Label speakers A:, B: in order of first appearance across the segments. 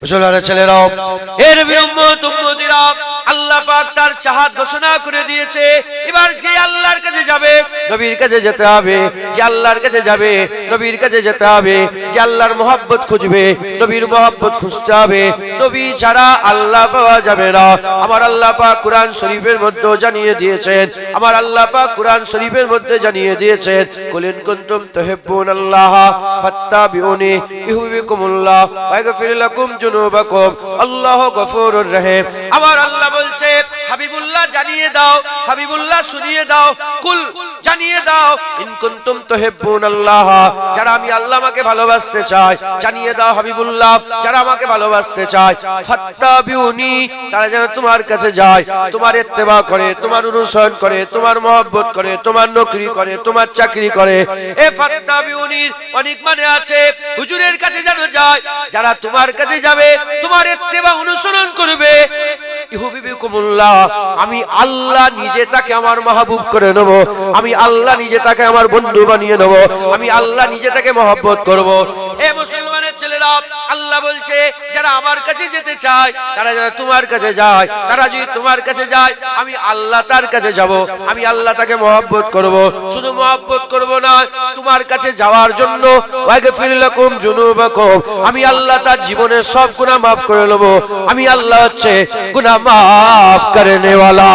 A: মুসলমানের ছেলেরাও এর উম্মত উম্মতিরা আল্লাহ পাক তার চাহাত ঘোষণা করে দিয়েছে। এবার যে আল্লাহর কাছে যাবে নবীর কাছে যেতে হবে, যে আল্লাহর কাছে যাবে নবীর কাছে যেতে হবে, যে আল্লাহর মহব্বত খুঁজবে নবীর মহব্বত খুঁজতে হবে। নবী ছাড়া আল্লাহ পাওয়া যাবে না। আমার আল্লাহ পাক কুরআন শরীফের মধ্যে জানিয়ে দিয়েছেন, আমার আল্লাহ পাক কুরআন শরীফের মধ্যে জানিয়ে দিয়েছেন, কুল ইন কুনতুম তুহিব্বুনাল্লাহ ফাত্তাবিউনি ইউহিব্বুকুমুল্লাহ ওয়া ইয়াগফির লাকুম যুনুবাকুম আল্লাহু গফুরুর রহিম। আমার আল্লাহ বলছে হাবিবুল্লাহ জানিয়ে দাও, হাবিবুল্লাহ শুনিয়ে দাও, কুল জানিয়ে দাও ইন কুনতুম তুহিব্বুনাল্লাহ, যারা আমি আল্লাহ আমাকে ভালোবাসতে চাই, জানিয়ে দাও হাবিবুল্লাহ যারা আমাকে ভালোবাসতে চায়, ফাত্তাবিউনি তারা যেন তোমার কাছে যায়, তোমার ইত্তেবা করে, তোমার অনুসরণ করে, তোমার মহব্বত করে, তোমার নকরি করে, তোমার চাকরি করে। এ ফাত্তাবিউনির অনেক মানে আছে, হুজুরের কাছে যেন যায়, যারা তোমার কাছে যাবে তোমার ইত্তেবা অনুসরণ করবে, ইউহিব্বুকুমুল্লাহ আমি আল্লাহ নিজে তাকে আমার মাহবুব করে নেব, আমি আল্লাহ নিজে তাকে আমার বন্ধু বানিয়ে নেব, আমি আল্লাহ নিজে তাকে মহব্বত করব। এ মুসলমানের ছেলেরা আল্লাহ বলছে যারা আমার কাছে যেতে চায়, তারা যারা তোমার কাছে যায়, তারা যদি তোমার কাছে যায় আমি আল্লাহ তার কাছে যাব, আমি আল্লাহ তাকে মহব্বত করব। শুধু মহব্বত করব না, তোমার কাছে যাওয়ার জন্য ওয়াগফির লাকুম যুনুবাকুম আমি আল্লাহ তার জীবনের সব গুনাহ মাফ করে নেব, আমি আল্লাহ হচ্ছে গুনাহ মাফ করনে ওয়ালা।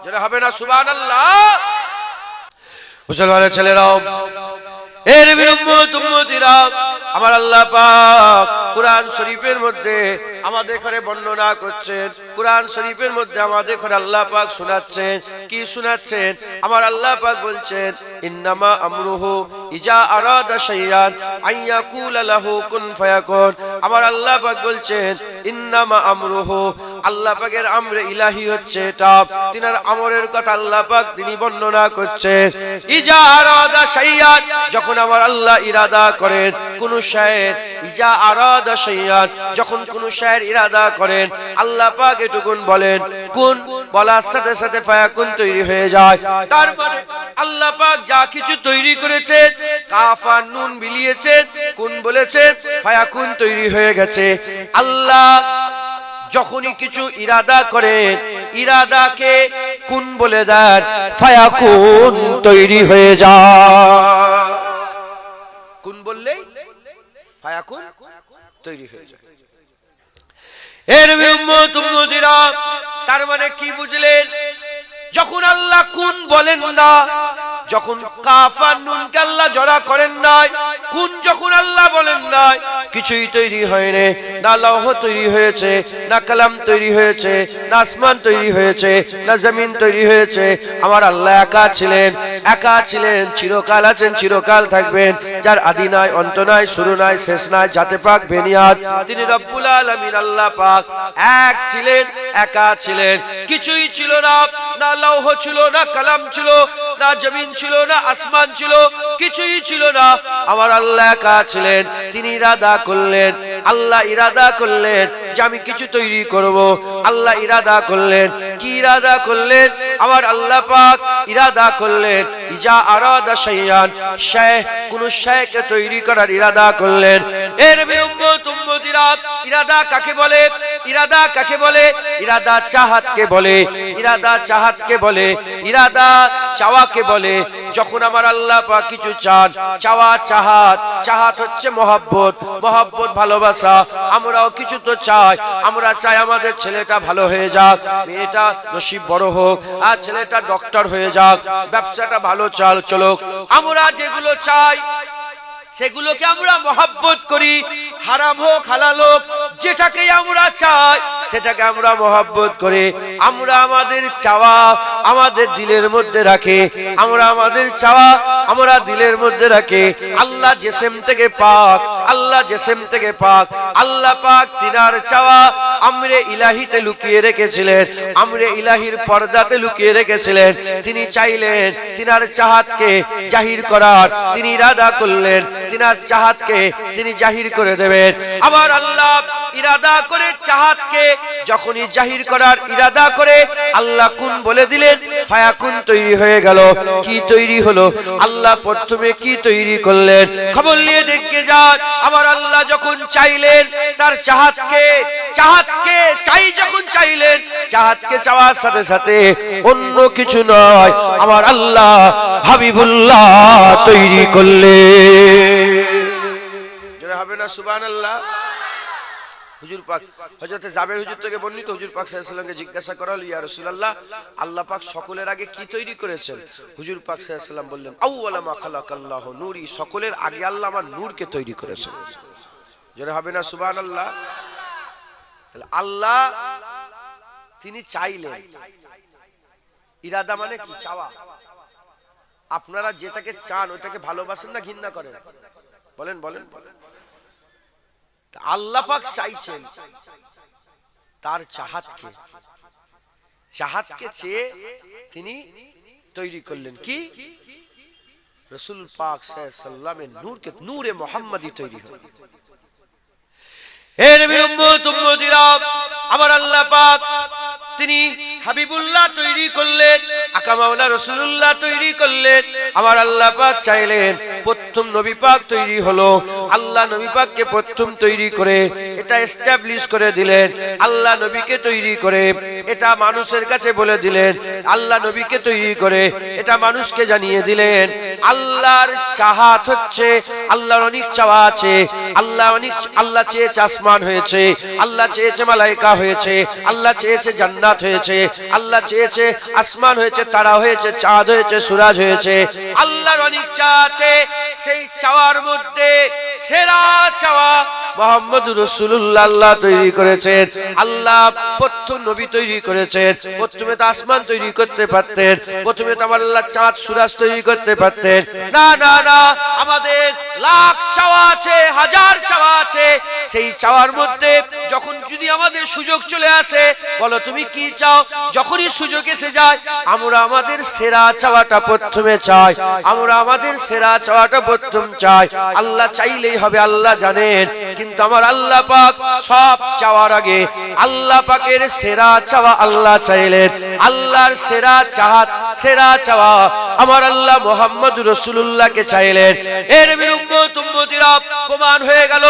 A: যারা হবে না সুবহানাল্লাহ। মুসলমানের ছেলেরাও এর উম্মত উম্মতিরা আমার আল্লাহ পাক কুরআন শরীফের মধ্যে আমাদের ঘরে বর্ণনা করছেন, কুরআন শরীফের মধ্যে আমাদের ঘরে আল্লাহ পাক শোনাচ্ছেন। কি শোনাচ্ছেন? আমার আল্লাহ পাক বলছেন ইন্নামা আমরুহু ইজা আরাদা শাইআন আইয়াকুলা লাহু কুন ফায়াকুন। আমার আল্লাহ পাক বলছেন ইন্নামা আমরুহু, আল্লাহ পাকের আমরে ইলাহি হচ্ছে এটা, তিনার আমরের কথা আল্লাহ পাক তিনি বর্ণনা করছেন। ইজা আরাদা শাইআন, যখন আমার আল্লাহ ইরাদা করেন কোন শায়ের, ইজা আরাদা শাইআন যখন কোন শায়ের ইরাদা করেন আল্লাহ পাক এটুকুন বলেন কুন, বলার সাথে সাথে ফায়াকুন তৈরি হয়ে যায়। তার মানে আল্লাহ পাক যা কিছু তৈরি করেছেন, কাফ আর নুন মিলিয়েছেন, কুন বলেছেন, ফায়াকুন তৈরি হয়ে গেছে। আল্লাহ যখনই কিছু ইরাদা করেন, ইরাদাকে কুন বলে দেন, ফায়াকুন তৈরি হয়ে যায়। কুন বললেই ফায়াকুন তৈরি হয়ে যায়। এর উম্মত উম্মতিরা তার মানে কি বুঝলেন? যখন আল্লাহ কুন বলেন না, যখন কাফ আর নুনকে আল্লাহ জড়া করেন নাই, কুন যখন আল্লাহ বলেন নাই, কিছুই তৈরি হয়নি। না লৌহ তৈরি হয়েছে, না কালাম তৈরি হয়েছে, না আসমান তৈরি হয়েছে, না জমিন তৈরি হয়েছে। আমার আল্লাহ একা ছিলেন, একা ছিলেন, চিরকাল আছেন, চিরকাল থাকবেন, যার আদি নাই, অন্ত নাই, শুরু নাই, শেষ নাই, জাতে পাক বেনিয়াদ, তিনি রব্বুল আলামিন আল্লাহ পাক এক ছিলেন, একা ছিলেন, কিছুই ছিল না, না লৌহ ছিল, না কালাম ছিল, না জমিন ছিল, না আসমান ছিল, কিছুই ছিল না। আমার আল্লাহ একা ছিলেন, তিনি ইরাদা করলেন, আল্লাহ ইরাদা করলেন যে আমি কিছু তৈরি করব। আল্লাহ ইরাদা করলেন, কি ইরাদা করলেন? আমার আল্লাহ পাক ইরাদা করলেন ইজা আরাদা শাইআন, শায় কোন শায়কে তৈরি করার ইরাদা করলেন। এর উম্মত উম্মতিরা ইরাদা কাকে বলে? ইরাদা কাকে বলে? ইরাদা চাহাতকে বলে, ইরাদা চাহাতকে বলে, ইরাদা চাওয়াকে বলে। যখন আমার আল্লাহ পাক কিছু চান, চাওয়া চাহাত, চাহাত হচ্ছে মহব্বত, মহব্বত ভালোবাসা। আমরাও কিছু তো চাই, আমরা চাই আমাদের ছেলেটা ভালো হয়ে যাক, মেয়েটা নসিব বড় হোক, আর ছেলেটা ডক্টর হয়ে যাক, ব্যবসাটা ভালো চলুক। আমরা যেগুলো চাই সেগুলোকে আমরা মহব্বত করি, হারাম হোক হালাল হোক, যেটাকে আমরা চাই সেটাকে আমরা মহব্বত করি। আমরা আমাদের চাওয়া আমাদের দিলের মধ্যে রাখে, আমরা আমাদের চাওয়া আমরা দিলের মধ্যে রাখে। আল্লাহ জিসম থেকে পাক, আল্লাহ জিসম থেকে পাক, আল্লাহ পাক তিনার চাওয়া আমরে ইলাহিতে লুকিয়ে রেখেছিলেন, আমরে ইলাহির পর্দাতে লুকিয়ে রেখেছিলেন। তিনি চাইলেন তিনার চাহাতকে জাহির করার, তিনি ইরাদা করলেন তিনার চাহাতকে তিনি জাহির করে দেবেন। আবার আল্লাহ ইরাদা করে চাহাতকে যখনই জাহির করার ইরাদা করে আল্লাহ কুন বলে দিলেন, ফায়াকুন তৈরি হয়ে গেল। কি তৈরি হলো? আল্লাহ প্রথমে কি তৈরি করলেন? খবর নিয়ে দেখে যান। আমার আল্লাহ যখন চাইলেন তার চাহাতকে যখন চাইলেন, চাহাতকে চাওয়ার সাথে সাথে অন্য কিছু নয়, আমার আল্লাহ হাবিবুল্লাহ তৈরি করলেন। জোরে হবে না সুবহানাল্লাহ? হুজুর পাক হযরত জাবের হুজুর থেকে বর্ণিত, হুজুর পাক সাল্লাল্লাহু আলাইহি ওয়াসাল্লামকে জিজ্ঞাসা করা হলো, ইয়া রাসূলুল্লাহ, আল্লাহ পাক সকলের আগে কি তৈরি করেছেন? হুজুর পাক সাল্লাল্লাহু আলাইহি ওয়াসাল্লাম বললেন, আউওয়ালা মা খালাকাল্লাহু নূরি, সকলের আগে আল্লাহ আমার নূরকে তৈরি করেছেন। জোরে হবে না সুবহানাল্লাহ? তাহলে আল্লাহ তিনি চাইলেন। ইরাদা মানে কি? চাওয়া। আপনারা যেটাকে চান ওটাকে ভালোবাসেন না ঘৃণা করেন? বলেন বলেন বলেন। আল্লাহ পাক চাইছেন তার চাহাতকে চেয়ে তিনি তৈরি করলেন কি? রাসূল পাক সাল্লাল্লাহু আলাইহি ওয়াসাল্লামের নূরকে, নূরে মুহাম্মাদি তৈরি হলো। হে নবীর উম্মত উম্মতিরা, আমার আল্লাহ পাক তিনি হাবিবুল্লাহ তৈরি করলেন, আকা মাওলা রাসূলুল্লাহ তৈরি করলেন। আমার আল্লাহ পাক চাইলেন প্রথম নবী পাক তৈরি হলো। আল্লাহ নবী পাককে প্রথম তৈরি করে এটা এস্টাবলিশ করে দিলেন। আল্লাহ নবীকে তৈরি করে এটা মানুষের কাছে বলে দিলেন। আল্লাহ নবীকে তৈরি করে এটা মানুষকে জানিয়ে দিলেন। আল্লাহর চাহাত হচ্ছে, আল্লাহর অনেক চাওয়া আছে। আল্লাহ চেয়েছে আসমান হয়েছে, আল্লাহ চেয়েছে মালাইকা হয়েছে, আল্লাহ চেয়েছে জান্নাত হয়েছে, আল্লাহ চেয়েছে আসমান হয়েছে, তারা হয়েছে, চাঁদ হয়েছে, সূরজ হয়েছে। আল্লাহর অনেক চাওয়া আছে। সেই চাওয়ার মধ্যে সেরা চাওয়া মুহাম্মদুর রাসূলুল্লাহ আল্লাহ তৈরি করেছেন। আল্লাহ প্রথম নবী তৈরি করেছেন। প্রথমে তো আসমান তৈরি করতে পারতেন, প্রথমে তো আমার আল্লাহ চাঁদ সূরজ তৈরি করতে পারতেন। না না না, আমাদের লাখ চাওয়া আছে, হাজার চাওয়া আছে। সেই চাওয়ার মধ্যে যখন যদি আমাদের সুযোগ চলে আসে, বলো তুমি কি চাও? যখনই সুযোগ এসে যায় আমরা আমাদের সেরা চাওয়াটা প্রথমে চাই, আমরা আমাদের সেরা চাওয়াটা প্রথম চাই। আল্লাহ চাইলেই হবে, আল্লাহ জানেন। কিন্তু আমার আল্লাহ পাক সব চাওয়ার আগে আল্লাহ পাকের সেরা চাওয়া আল্লাহ চাইলেন। আল্লাহর সেরা চাহাত, সেরা চাওয়া আমার আল্লাহ মুহাম্মদুর রাসূলুল্লাহকে চাইলেন। এর নবীর উম্মত উম্মতিরা প্রমাণ হয়ে গেল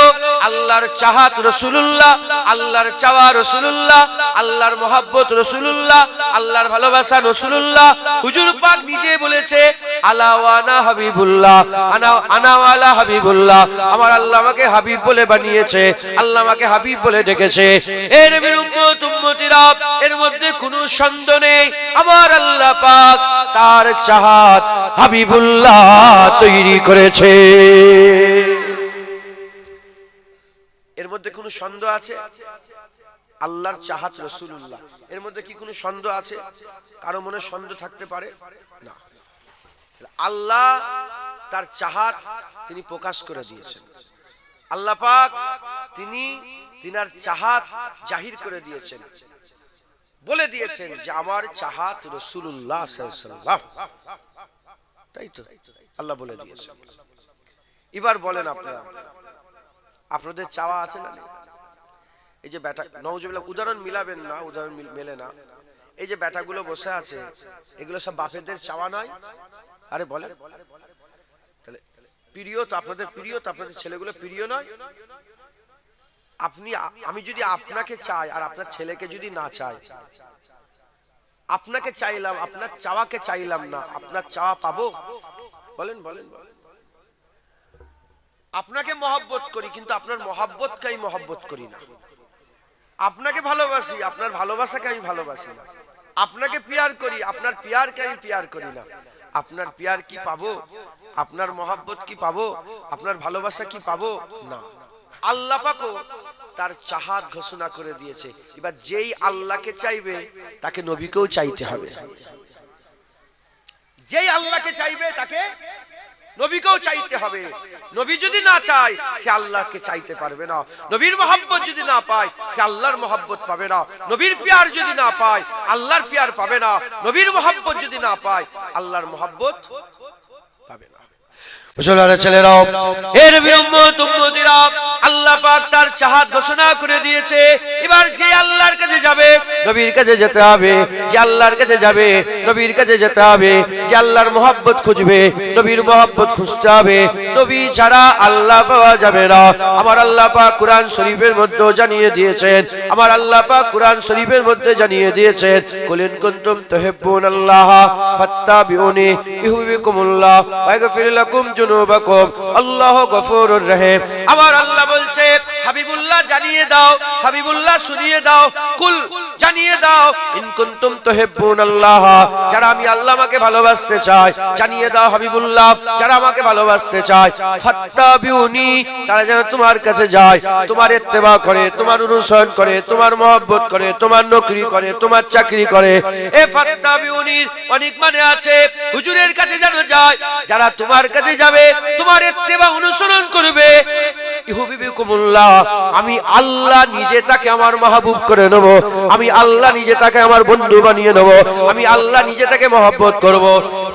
A: আল্লাহর চাহাত রাসূলুল্লাহ, আল্লাহর চাওয়া রাসূলুল্লাহ, আল্লাহর মহব্বত রাসূলুল্লাহ, আল্লাহর ভালোবাসা রাসূলুল্লাহ। হুজুর পাক নিজে বলেছে, আলা ওয়ানা হাবিবুল্লাহ, আনা ওয়ালা হাবিবুল্লাহ। আমার আল্লাহ আমাকে হাবিব বলে বানিয়েছে, আল্লাহ আমাকে হাবিব বলে ডেকেছে। এর নবীর উম্মত উম্মতিরা, এর মধ্যে কোনো সন্দেহ নেই আমার আল্লাহ পাক তার চাহাত হাবিবুল্লাহ তৈরি করেছে। এর মধ্যে কোনো সন্দেহ আছে? আল্লাহর চাহাত রাসূলুল্লাহ, এর মধ্যে কি কোনো সন্দেহ আছে? কারো মনে সন্দেহ থাকতে পারে না। আল্লাহ তার চাহাত তিনি প্রকাশ করে দিয়েছেন। আল্লাহ পাক তিনি তিনার চাহাত জাহির করে দিয়েছেন, বলে দিয়েছেন যে আমার চাহাত রাসূলুল্লাহ সাল্লাল্লাহু আলাইহি ওয়াসাল্লাম। তাই তো আল্লাহ বলে দিয়েছেন। এবার বলেন আপনারা, আপনাদের চাওয়া আছে না? এই যে বেটা, নাউজুবিল্লাহ, উদাহরণ মিলাবেন না, উদাহরণ মেলে না। এই যে বেটাগুলো বসে আছে, এগুলো সব বাপেদের চাওয়া নয়? আরে বলেন, তাহলে প্রিয় তো আপনাদের, প্রিয় তো আপনাদের ছেলেগুলো প্রিয় নয়? আমি যদি আপনাকে চাই আর আপনার ছেলেকে যদি না চাই, আপনাকে চাইলাম, আপনার চাওয়াকে চাইলাম না, আপনার চাওয়া পাবো? বলেন বলেন। আপনাকে মহব্বত করি কিন্তু আপনার মহব্বতকে আমি মহব্বত করি না। আপনাকে ভালোবাসি, আপনার ভালোবাসাকে আমি ভালোবাসি না। আপনাকে পিয়ার করি, আপনার পিয়ারকে আমি পিয়ার করি না। আপনার পিয়ার কি পাবো? আপনার মহব্বত কি পাবো? আপনার ভালোবাসা কি পাবো? না। আল্লাহ পাকও তার চাহাত ঘোষণা করে দিয়েছে। এবার যেই আল্লাহকে চাইবে তাকে নবীকেও চাইতে হবে। যেই আল্লাহকে চাইবে তাকে নবীকেও চাইতে হবে। নবী যদি না চায় সে আল্লাহকে চাইতে পারবে না। নবীর মহব্বত যদি না পায় সে আল্লাহর মহব্বত পাবে না। নবীর পিয়ার যদি না পায় আল্লাহর পিয়ার পাবে না। নবীর মহব্বত যদি না পায় আল্লাহর মহব্বত পাবে না। মুসলমানের ছেলেরাও, এর উম্মত উম্মতিরা, আল্লাহ পাক তার চাহাত ঘোষণা করে দিয়েছে। এবার যে আল্লাহর কাছে যাবে নবীর কাছে যেতে হবে, যে আল্লাহর কাছে যাবে নবীর কাছে যেতে হবে, যে আল্লাহর মহব্বত খুঁজবে নবীর মহব্বত খুঁজতে হবে। নবী ছাড়া আল্লাহ পাওয়া যাবে না। আমার আল্লাহ পাক কুরআন শরীফের মধ্যে জানিয়ে দিয়েছেন, আমার আল্লাহ পাক কুরআন শরীফের মধ্যে জানিয়ে দিয়েছেন, কুল ইন কুনতুম তুহিব্বুনাল্লাহ ফাত্তাবিউনি ইউহিব্বুকুমুল্লাহ ওয়া ইয়াগফির লাকুম যুনুবাকুম আল্লাহু গফুরুর রহিম। আমার আল্লাহ বলছে, হাবিবুল্লাহ জানিয়ে দাও, হাবিবুল্লাহ শুনিয়ে দাও, কুল জানিয়ে দাও, ইন কুনতুম তুহিব্বুনাল্লাহ, যারা আমি আল্লাহ আমাকে ভালোবাসতে চাই, জানিয়ে দাও হাবিবুল্লাহ, যারা আমাকে ভালোবাসতে চায়, ফাত্তাবিউনি, তারা যেন তোমার কাছে যায়, তোমার ইত্তেবা করে, তোমার অনুসরণ করে, তোমার মহব্বত করে, তোমার নকরি করে, তোমার চাকরি করে। এ ফাত্তাবিউনির অনেক মানে আছে, হুজুরের কাছে যেন যায়, যারা তোমার কাছে যাবে, তোমার ইত্তেবা অনুসরণ করবে, ইউহিব্বুকুমুল্লাহ, আমি আল্লাহ নিজে তাকে আমার মাহবুব করে নেব, আমি আল্লাহ নিজে তাকে আমার বন্ধু বানিয়ে নেব, আমি আল্লাহ নিজে তাকে মহব্বত করব।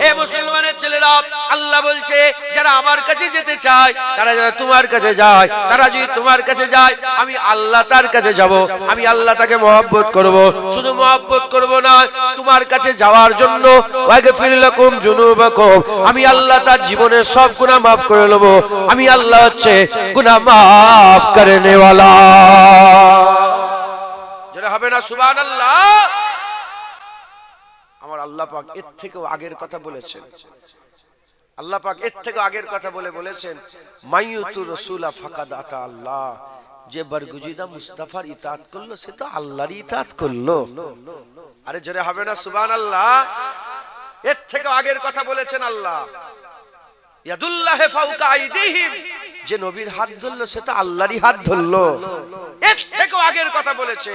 A: এ মুসলমানের ছেলেরা, আল্লাহ বলছে যারা আমার কাছে যেতে চায়, তারা যারা তোমার কাছে যায়, তারা যদি তোমার কাছে যায়, আমি আল্লাহ তার কাছে যাব, আমি আল্লাহ তাকে মহব্বত করব। শুধু মহব্বত করব না, তোমার কাছে যাওয়ার জন্য ওয়াগফির লাকুম যুনুবাকুম, আমি আল্লাহ তার জীবনের সব গুনাহ মাফ করে নেব, আমি আল্লাহ হচ্ছে গুনাহ মাফ করনে ওয়ালা। যারা হবে না সুবহানাল্লাহ। আমার আল্লাহ পাক এর থেকেও আগের কথা বলেছেন, আল্লাহ পাক এর থেকে আগের কথা বলেছেন, মাইয়ুতু রাসূলা ফাকাদ আতা আল্লাহ, যে বরগুজিদা মুস্তাফার ইতাআত করলো সে তো আল্লাহরই ইতাআত করলো। আরে জোরে হবে না সুবহানাল্লাহ। এর থেকে আগের কথা বলেছেন আল্লাহ, ইয়াদুল্লাহি ফাওকা আইদিহিম, যে নবীর হাত ধরলো সে তো আল্লাহরই হাত ধরলো। এর থেকে আগের কথা বলেছে,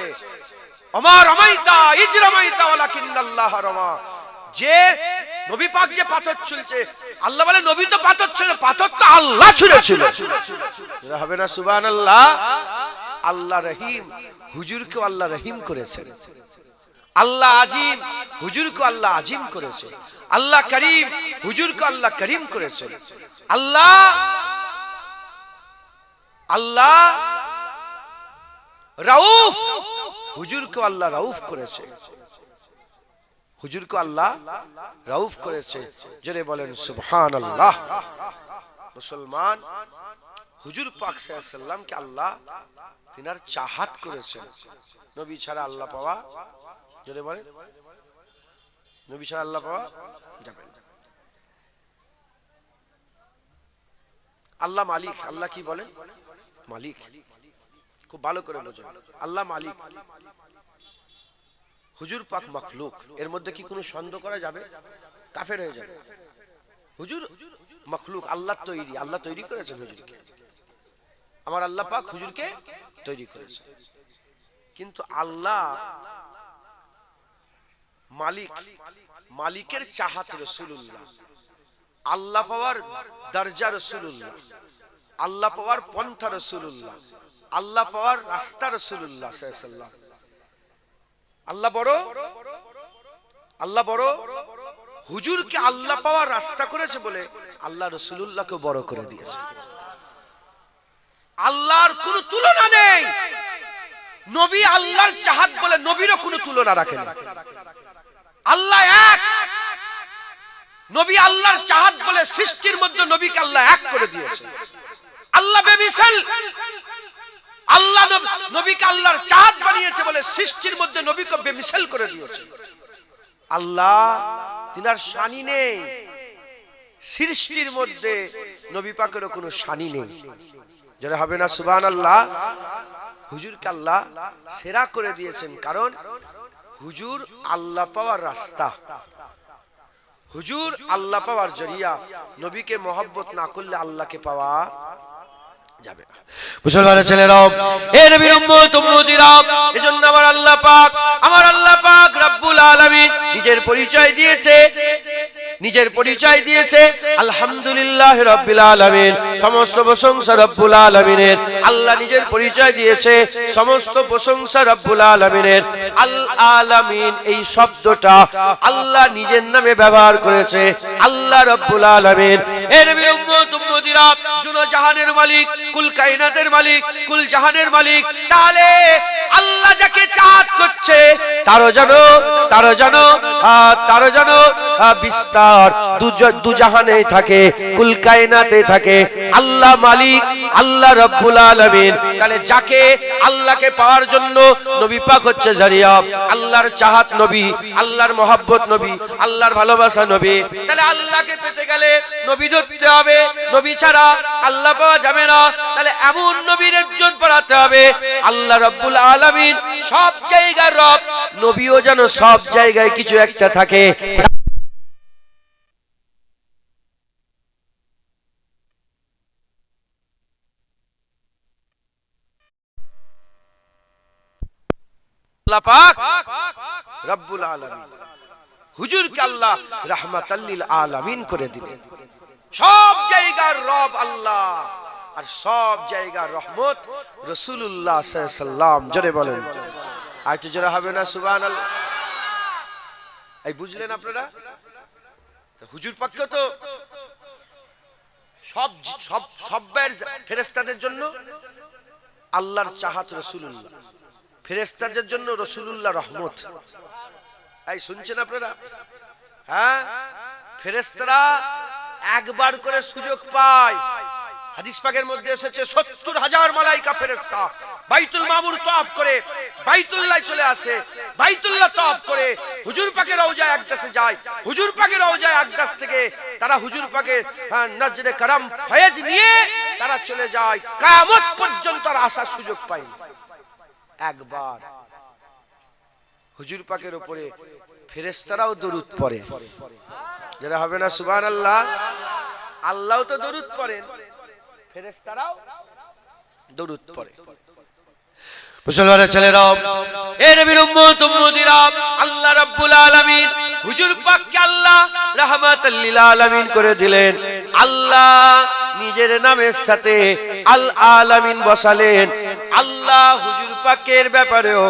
A: ওমা রামাইতা ইজ রামাইতা ওয়ালাকিন্নাল্লাহ রামা, যে নবী পাক যে পাথর ছুঁড়ছে, আল্লাহ বলে নবী তো পাথর ছুঁড়ে, পাথর তো আল্লাহ ছুঁড়েছিল। হবে না সুবহানাল্লাহ। আল্লাহ রহিম, হুজুরকে আল্লাহ রহিম করেছেন। আল্লাহ আজিম, হুজুরকে আল্লাহ আজিম করেছে। আল্লাহ করিম, হুজুরকে আল্লাহ করিম করেছেন। আল্লাহ আল্লাহ রাউফ, হুজুরকে আল্লাহ রাউফ করেছে, হুজুরকে আল্লাহ রাউফ করেছে। জোরে বলেন সুবহানাল্লাহ। মুসলমান, হুজুর পাক সাল্লাল্লাহু আলাইহি সাল্লামকে আল্লাহ তিনার চাহাত করেছেন। নবী ছাড়া আল্লাহ পাওয়া, জোরে বলেন, নবী ছাড়া আল্লাহ পাওয়া যাবে না। আল্লাহ মালিক, আল্লাহ কি বলেন? মালিক। খুব ভালো করে বোঝেন, আল্লাহ মালিক, হুজুর পাক মাখলুক। এর মধ্যে কি কোনো সন্দেহ করা যাবে? কাফের হয়ে যাবে। হুজুর মাখলুক, আল্লাহ তৈরি, আল্লাহ তৈরি করেছেন হুজুরকে। আমার আল্লাহ পাক হুজুরকে তৈরি করেছেন। কিন্তু আল্লাহ মালিক, মালিকের চাহাত রাসূলুল্লাহ, আল্লাহ পাওয়ার দরজা রাসূলুল্লাহ, আল্লাহ পাওয়ার পন্থা রাসূলুল্লাহ, আল্লাহ পাওয়ার রাস্তা রাসূলুল্লাহ সাল্লাল্লাহু আলাইহি ওয়াসাল্লাম। আল্লাহ বড়, আল্লাহ বড়, হুজুরকে আল্লাহ পাওয়ার রাস্তা করেছে বলে আল্লাহ রাসূলুল্লাহকে বড় করে দিয়েছে। আল্লাহর কোনো তুলনা নেই। নবী আল্লাহর চাহাত বলে নবীরও কোনো তুলনা রাখেন না। আল্লাহ এক, নবী আল্লাহর চাহাত বলে সৃষ্টির মধ্যে নবীকে আল্লাহ এক করে দিয়েছে। আল্লাহ বেমিসাল, আল্লাহ নবীকে আল্লাহর চাহাত বানিয়েছে বলে সৃষ্টির মধ্যে নবীকে বেমিসাল করে দিয়েছে। আল্লাহ তিনার শানি নেই, সৃষ্টির মধ্যে নবী পাকেরও কোনো শানি নেই। যারা হবে না সুবহানাল্লাহ। হুজুরকে আল্লাহ সেরা করে দিয়েছেন, কারণ হুজুর আল্লাহ পাওয়ার রাস্তা, হুজুর আল্লাহ পাওয়ার জরিয়া। নবীকে মহব্বত না করলে আল্লাহকে পাওয়া যাবে না। মুসলমানের ছেলেরাও, এ নবীর উম্মত উম্মতিরা, এজন্য আমার আল্লাহ পাক রব্বুল আলামিন নিজের পরিচয় দিয়েছে, নিজের পরিচয় দিয়েছে। আলহামদুলিল্লাহ রাব্বিল আলামিন, সমস্ত প্রশংসা রব্বুল আলামিনের। আল্লাহ নিজের পরিচয় দিয়েছে, সমস্ত প্রশংসা রব্বুল আলামিনের। আল আলামিন এই শব্দটা আল্লাহ নিজের নামে ব্যবহার করেছে। আল্লাহ রব্বুল আলামিন এ নবীর উম্মত উম্মতিরা, জুনো জাহানের মালিক, কুল কায়নাতের মালিক, কুল জাহানের মালিক, তাহলে আল্লাহ যাকে চাহাত করছে তারও যেন বিস্তার দু জাহানে থাকে, কুল কায়নাতে থাকে। আল্লাহ মালিক, আল্লাহ রব্বুল আলামিন। তাহলে যাকে আল্লাহকে পাওয়ার জন্য নবী পাক হচ্ছে জারিয়া, আল্লাহর চাহাত নবী, আল্লাহর মহব্বত নবী, আল্লাহর ভালোবাসা নবী। তাহলে আল্লাহকে পেতে গেলে নবী ধরতে হবে, নবী ছাড়া আল্লাহ পাওয়া যাবে না। তাহলে এমন নবীর ইজ্জত বাড়াতে হবে আল্লাহ রব্বুল আলামিন সব জায়গার রব, নবীও যেন সব জায়গায় কিছু একটা থাকে। আল্লাহ পাক রব্বুল আলামিন হুজুরকে আল্লাহ রাহমাতাল লিল আলামিন করে দিলেন। সব জায়গার রব আল্লাহ আর সব জায়গার রহমত রাসূলুল্লাহ সাল্লাল্লাহু আলাইহি ওয়াসাল্লাম। জোরে বলেন, আর একটু জোরে হবে না সুবহানাল্লাহ? এই বুঝলেন আপনারা? হুজুর পাককে তো সব সব সব ফেরেশতাদের জন্য আল্লাহর চাহাত রাসূলুল্লাহ, ফেরেশতাদের জন্য রাসূলুল্লাহ রহমত। এই শুনছেন আপনারা? হ্যাঁ, ফেরেশতারা একবার করে সুযোগ পায়। হাদিস পাকের মধ্যে এসেছে ৭০,০০০ মালায়েকা ফেরেশতা বাইতুল মামুর তওয়াফ করে বাইতুল্লাহ চলে আসে, বাইতুল্লাহ তওয়াফ করে হুজুর পাকের রওজায় আকদাসে যায়, হুজুর পাকের রওজায় আকদাস থেকে তারা হুজুর পাকের নজরে করম ফয়েজ নিয়ে তারা চলে যায়, কিয়ামত পর্যন্ত আর আসার সুযোগ পায় না। একবার হুজুর পাকের উপরে ফেরেশতারাও দরুদ পড়ে, যারা হবে না সুবহানাল্লাহ? আল্লাহও তো দরুদ পড়েন, ফেরেশতারাও দরুদ পড়ে। মুসলমানের ছেলেরাও, এ নবীর উম্মত উম্মতিরা, আল্লাহ রাব্বুল আলামিন হুজুর পাককে আল্লাহ রাহমাতাল লিল আলামিন করে দিলেন। আল্লাহ নিজের নামের সাথে আল আলামিন বসালেন। আল্লাহ হুজুর পাকের ব্যাপারেও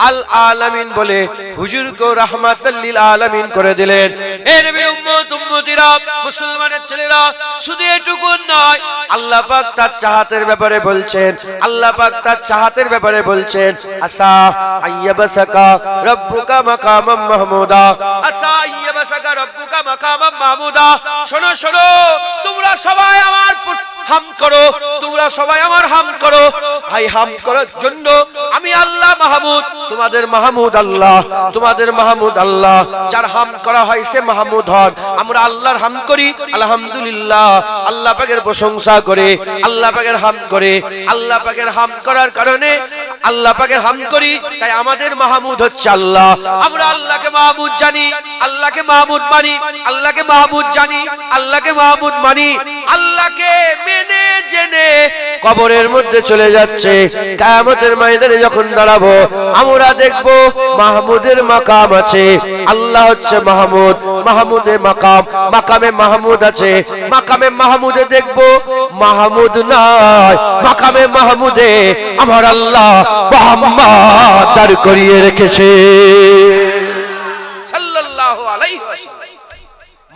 A: আল আলামিন বলে হুজুরকে রাহমাতাল লিল আলামিন করে দিলেন। এ নবীর উম্মত উম্মতিরা, মুসলমানের ছেলেরা, শুধু এটুকু নয়, আল্লাহ পাক তার চাহাতের ব্যাপারে বলছেন, আল্লাহ পাক তার চাহাতের ব্যাপারে বলছেন, আসা আইয়াবাসাকা রব্বুকা মাকামাম মাহমুদা, আসা আইয়াবাসাকা রব্বুকা মাকামাম মাহমুদা। শোনো শোনো, তোমরা সবাই আমার হাম করো, তোমরা সবাই আমার হাম করো। ভাই, হাম করার জন্য আমি আল্লাহ মাহমুদ, তোমাদের মাহমুদ আল্লাহ, তোমাদের মাহমুদ আল্লাহ। যার হাম করা হয় সে মাহমুদ হন। আমরা আল্লাহর হাম করি, আলহামদুলিল্লাহ, আল্লাহ পাকের প্রশংসা করে, আল্লাহ পাকের হাম করে। আল্লাহ পাকের হাম করার কারণে আল্লাহ পাকের হাম করি, তাই আমাদের মাহমুদ হচ্ছে আল্লাহ। আমরা আল্লাহকে মাহমুদ জানি, আল্লাহকে মাহমুদ মানি, আল্লাহকে মাহমুদ জানি, আল্লাহকে মাহমুদ মানি। আল্লাহকে মেনে জেনে কবরের মধ্যে চলে যাচ্ছে, কিয়ামতের ময়দানে যখন দাঁড়াবো আমরা দেখবো মাহমুদের মাকাম আছে। আল্লাহ হচ্ছে মাহমুদ, মাহমুদে মাকাম, মাকামে মাহমুদ আছে। মাকামে মাহমুদে দেখবো মাহমুদ নাই, মাকামে মাহমুদে আমার আল্লাহ মুহাম্মদ দাঁড় করিয়ে রেখেছে সাল্লাল্লাহু আলাইহি ওয়াসাল্লাম।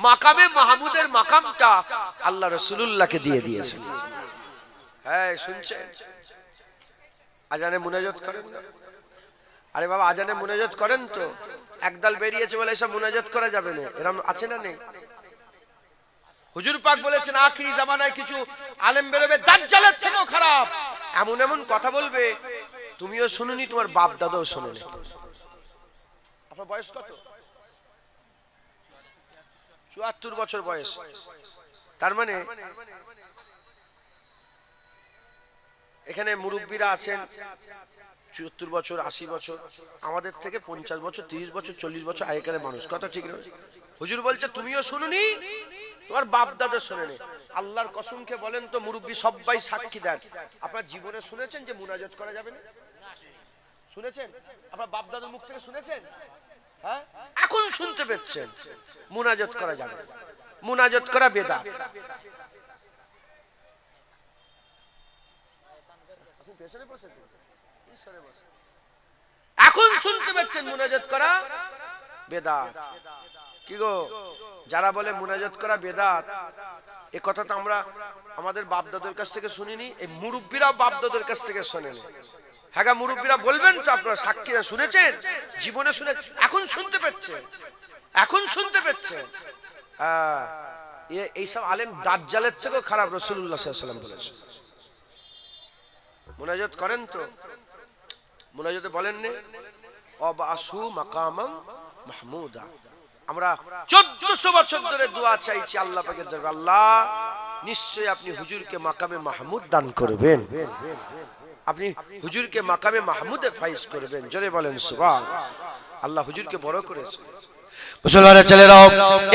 A: মাকামে মাহমুদের মাকামটা আল্লাহ রাসূলুল্লাহকে দিয়ে দিয়েছেন। হ্যাঁ, শুনছেন? আজানে মুনাজাত করেন না? আরে বাবা, আজানে মুনাজাত করেন তো? একদল বেরিয়েছে বলে এসব মুনাজাত করা যাবে না, এরকম আছে না নেই? হুজুর পাক বলেছেন আখিরি জামানায় কিছু আলেম বেরোবে দাজ্জালের থেকেও খারাপ, এমন এমন কথা বলবে তুমিও শুনুনি, তোমার বাপ দাদাও শুনেনি। আপনার বয়স কত? ৭৪ বছর বয়স। তার মানে এখানে মুরব্বীরা আছেন ৭৪ বছর, ৮০ বছর, আমাদের থেকে ৫০ বছর, ৩০ বছর, ৪০ বছর আগেকার মানুষ। কথা ঠিক না? হুজুর বলছে তুমিও শুনুনি, তোমার বাপ দাদা শোনেনি। আল্লাহর কসমকে বলেন তো, মুরব্বী সবাই সাক্ষী দেন, আপনার জীবনে শুনেছেন যে মুনাজাত করা যাবে না? শুনেছেন? আপনার বাপ দাদার মুখ থেকে শুনেছেন? হ্যাঁ, এখন শুনতে পেয়েছেন মুনাজাত করা যাবে না, মুনাজাত করা বেদাত। এখন শুনতে পাচ্ছেন মুনাজাত করা বেদাত। কি গো, যারা বলে মুনাজাত করা বেদাত, এ কথা তো আমরা আমাদের বাপদাদের কাছ থেকে শুনিনি, এই মুরব্বীরা বাপদাদের কাছ থেকে শোনেন। হ্যাঁ মুরব্বীরা বলবেন তো, আপনারা সাক্ষীরা শুনেছেন, জীবনে শুনে এখন শুনতে পাচ্ছেন, এখন শুনতে পাচ্ছেন। এইসব আলেম দাজ্জালের থেকেও খারাপ, রাসূলুল্লাহ সাল্লাল্লাহু আলাইহি ওয়াসাল্লাম বলেছেন। মুনাজাত করেন তো, মুনাজাতে বলেন নে অবাসু মাকামাম মাহমুদা। আমরা 1400 বছর ধরে দোয়া চাইছি আল্লাহ পাকের দরবারে, আল্লাহ নিশ্চয়ই আপনি হুজুরকে মাকামে মাহমুদ দান করবেন, আপনি হুজুরকে মাকামে মাহমুদে ফাইজ করবেন। জোরে বলেন সুবহানাল্লাহ। আল্লাহ হুজুরকে বড় করেছে। মুসলমানের ছেলেরাও,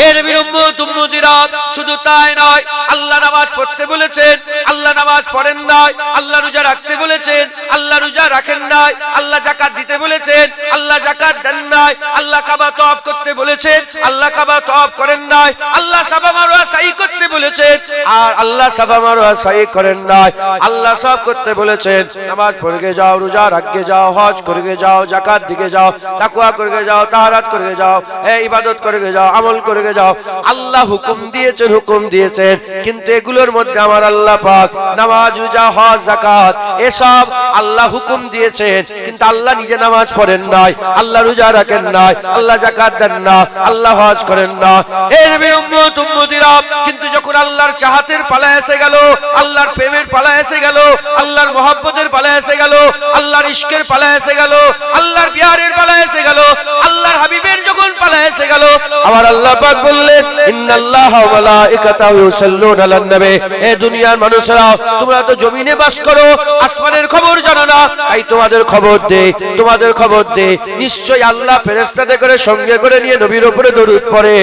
A: এর নবীর উম্মত উম্মতিরা, শুধু তাই নয়, আল্লাহ নামাজ পড়তে বলেছেন, আল্লাহ নামাজ পড়েন নাই। আল্লাহ রোজা রাখতে বলেছেন, আল্লাহ রোজা রাখেন নাই। আল্লাহ যাকাত দিতে বলেছেন, আল্লাহ যাকাত দেন নাই। আল্লাহ কাবা তওয়াফ করতে বলেছেন, আল্লাহ কাবা তওয়াফ করেন নাই। আল্লাহ সাফা মারওয়া সাই করতে বলেছেন, আর আল্লাহ সাফা মারওয়া সাই করেন নাই। আল্লাহ সব করতে বলেছেন, নামাজ পড়ে যাও, রোজা রাখতে যাও, হজ করে যাও, যাকাত দিকে যাও, তাকওয়া করে যাও, তাহারাত করে যাও, ইবাদত করে যাও, আমল করে যাও। আল্লাহ হুকুম দিয়েছেন, হুকুম দিয়েছেন, কিন্তু এগুলোর মধ্যে আমার আল্লাহ পাক নামাজ, রোজা, হজ, যাকাত এসব আল্লাহ হুকুম দিয়েছেন, কিন্তু আল্লাহ নিজে নামাজ পড়েন নাই, আল্লাহ রোজা রাখেন নাই, আল্লাহ যাকাত দেন না, আল্লাহ হজ করেন না। এই নবীর উম্মত উম্মতিরা, কিন্তু যখন আল্লাহর চাহাতের পালা এসে গেল, আল্লাহর প্রেমের পালা এসে গেল, আল্লাহর মহব্বতের পালা এসে গেল, আল্লাহর ইশকের পালা এসে গেল, আল্লাহর প্যারের পালা এসে গেল, আল্লাহর হাবিবের যখন পালা এসে গেল, আমার আল্লাহ পাক বললেন, ইন্নাল্লাহা ওয়া মালাইকাতাহু ইউসাল্লুনা আলান নবী। এ দুনিয়ার মানুষরা, তোমরা তো জমিনে বাস করো, আসমানের খবর জানো না, তাই তোমাদের খবর দে, তোমাদের খবর দে। নিশ্চয়ই আল্লাহ ফেরেশতাদের করে সঙ্গে করে নিয়ে নবীর উপরে দরুদ পড়ে।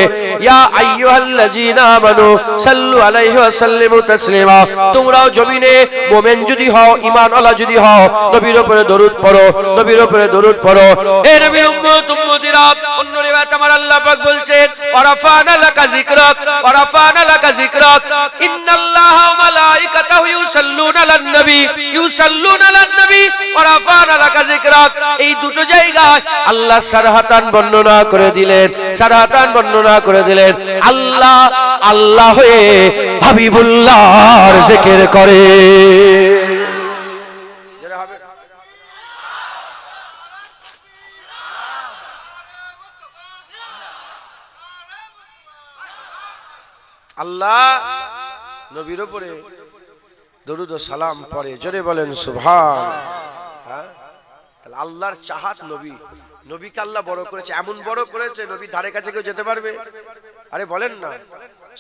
A: ইয়া আইয়ুহাল্লাযীনা আমানু সাল্লু আলাইহি ওয়া সাল্লিমু তাসলিমা। তোমরাও জমিনে মুমিন যদি হও, ঈমানওয়ালা যদি হও, নবীর উপরে দরুদ পড়ো, নবীর উপরে দরুদ পড়ো। এ নবীর উম্মত উম্মতিরা, অন্য রিওয়ায়াত আমার আল্লাহ পাক বলছেন, ওয়ারাফানা লাকা যিকরাক, ওয়ারাফানা লাকা যিকরাক, ইন্নাল্লাহা ওয়া মালাইকাতাহু ইউসাল্লুনা আলান নবী, ইউসাল্লুনা আলান নবী, ওয়ারাফানা লাকা যিকরাক। এই দুটো জায়গায় আল্লাহ সারাহাতান বর্ণনা করে দিলেন, সারাহাতান বর্ণনা করে দিলেন, আল্লাহ আল্লাহ হয়ে হাবিবুল্লাহর জিকির করে। আল্লাহ নবীর উপরে দরুদ ও সালাম পড়ে, জোরে বলেন সুবহান। তাহলে আল্লাহর চাহাত নবী, নবীকে আল্লাহ বড় করেছে, এমন বড় করেছে নবী ধারে কাছে কেউ যেতে পারবে? আরে বলেন না,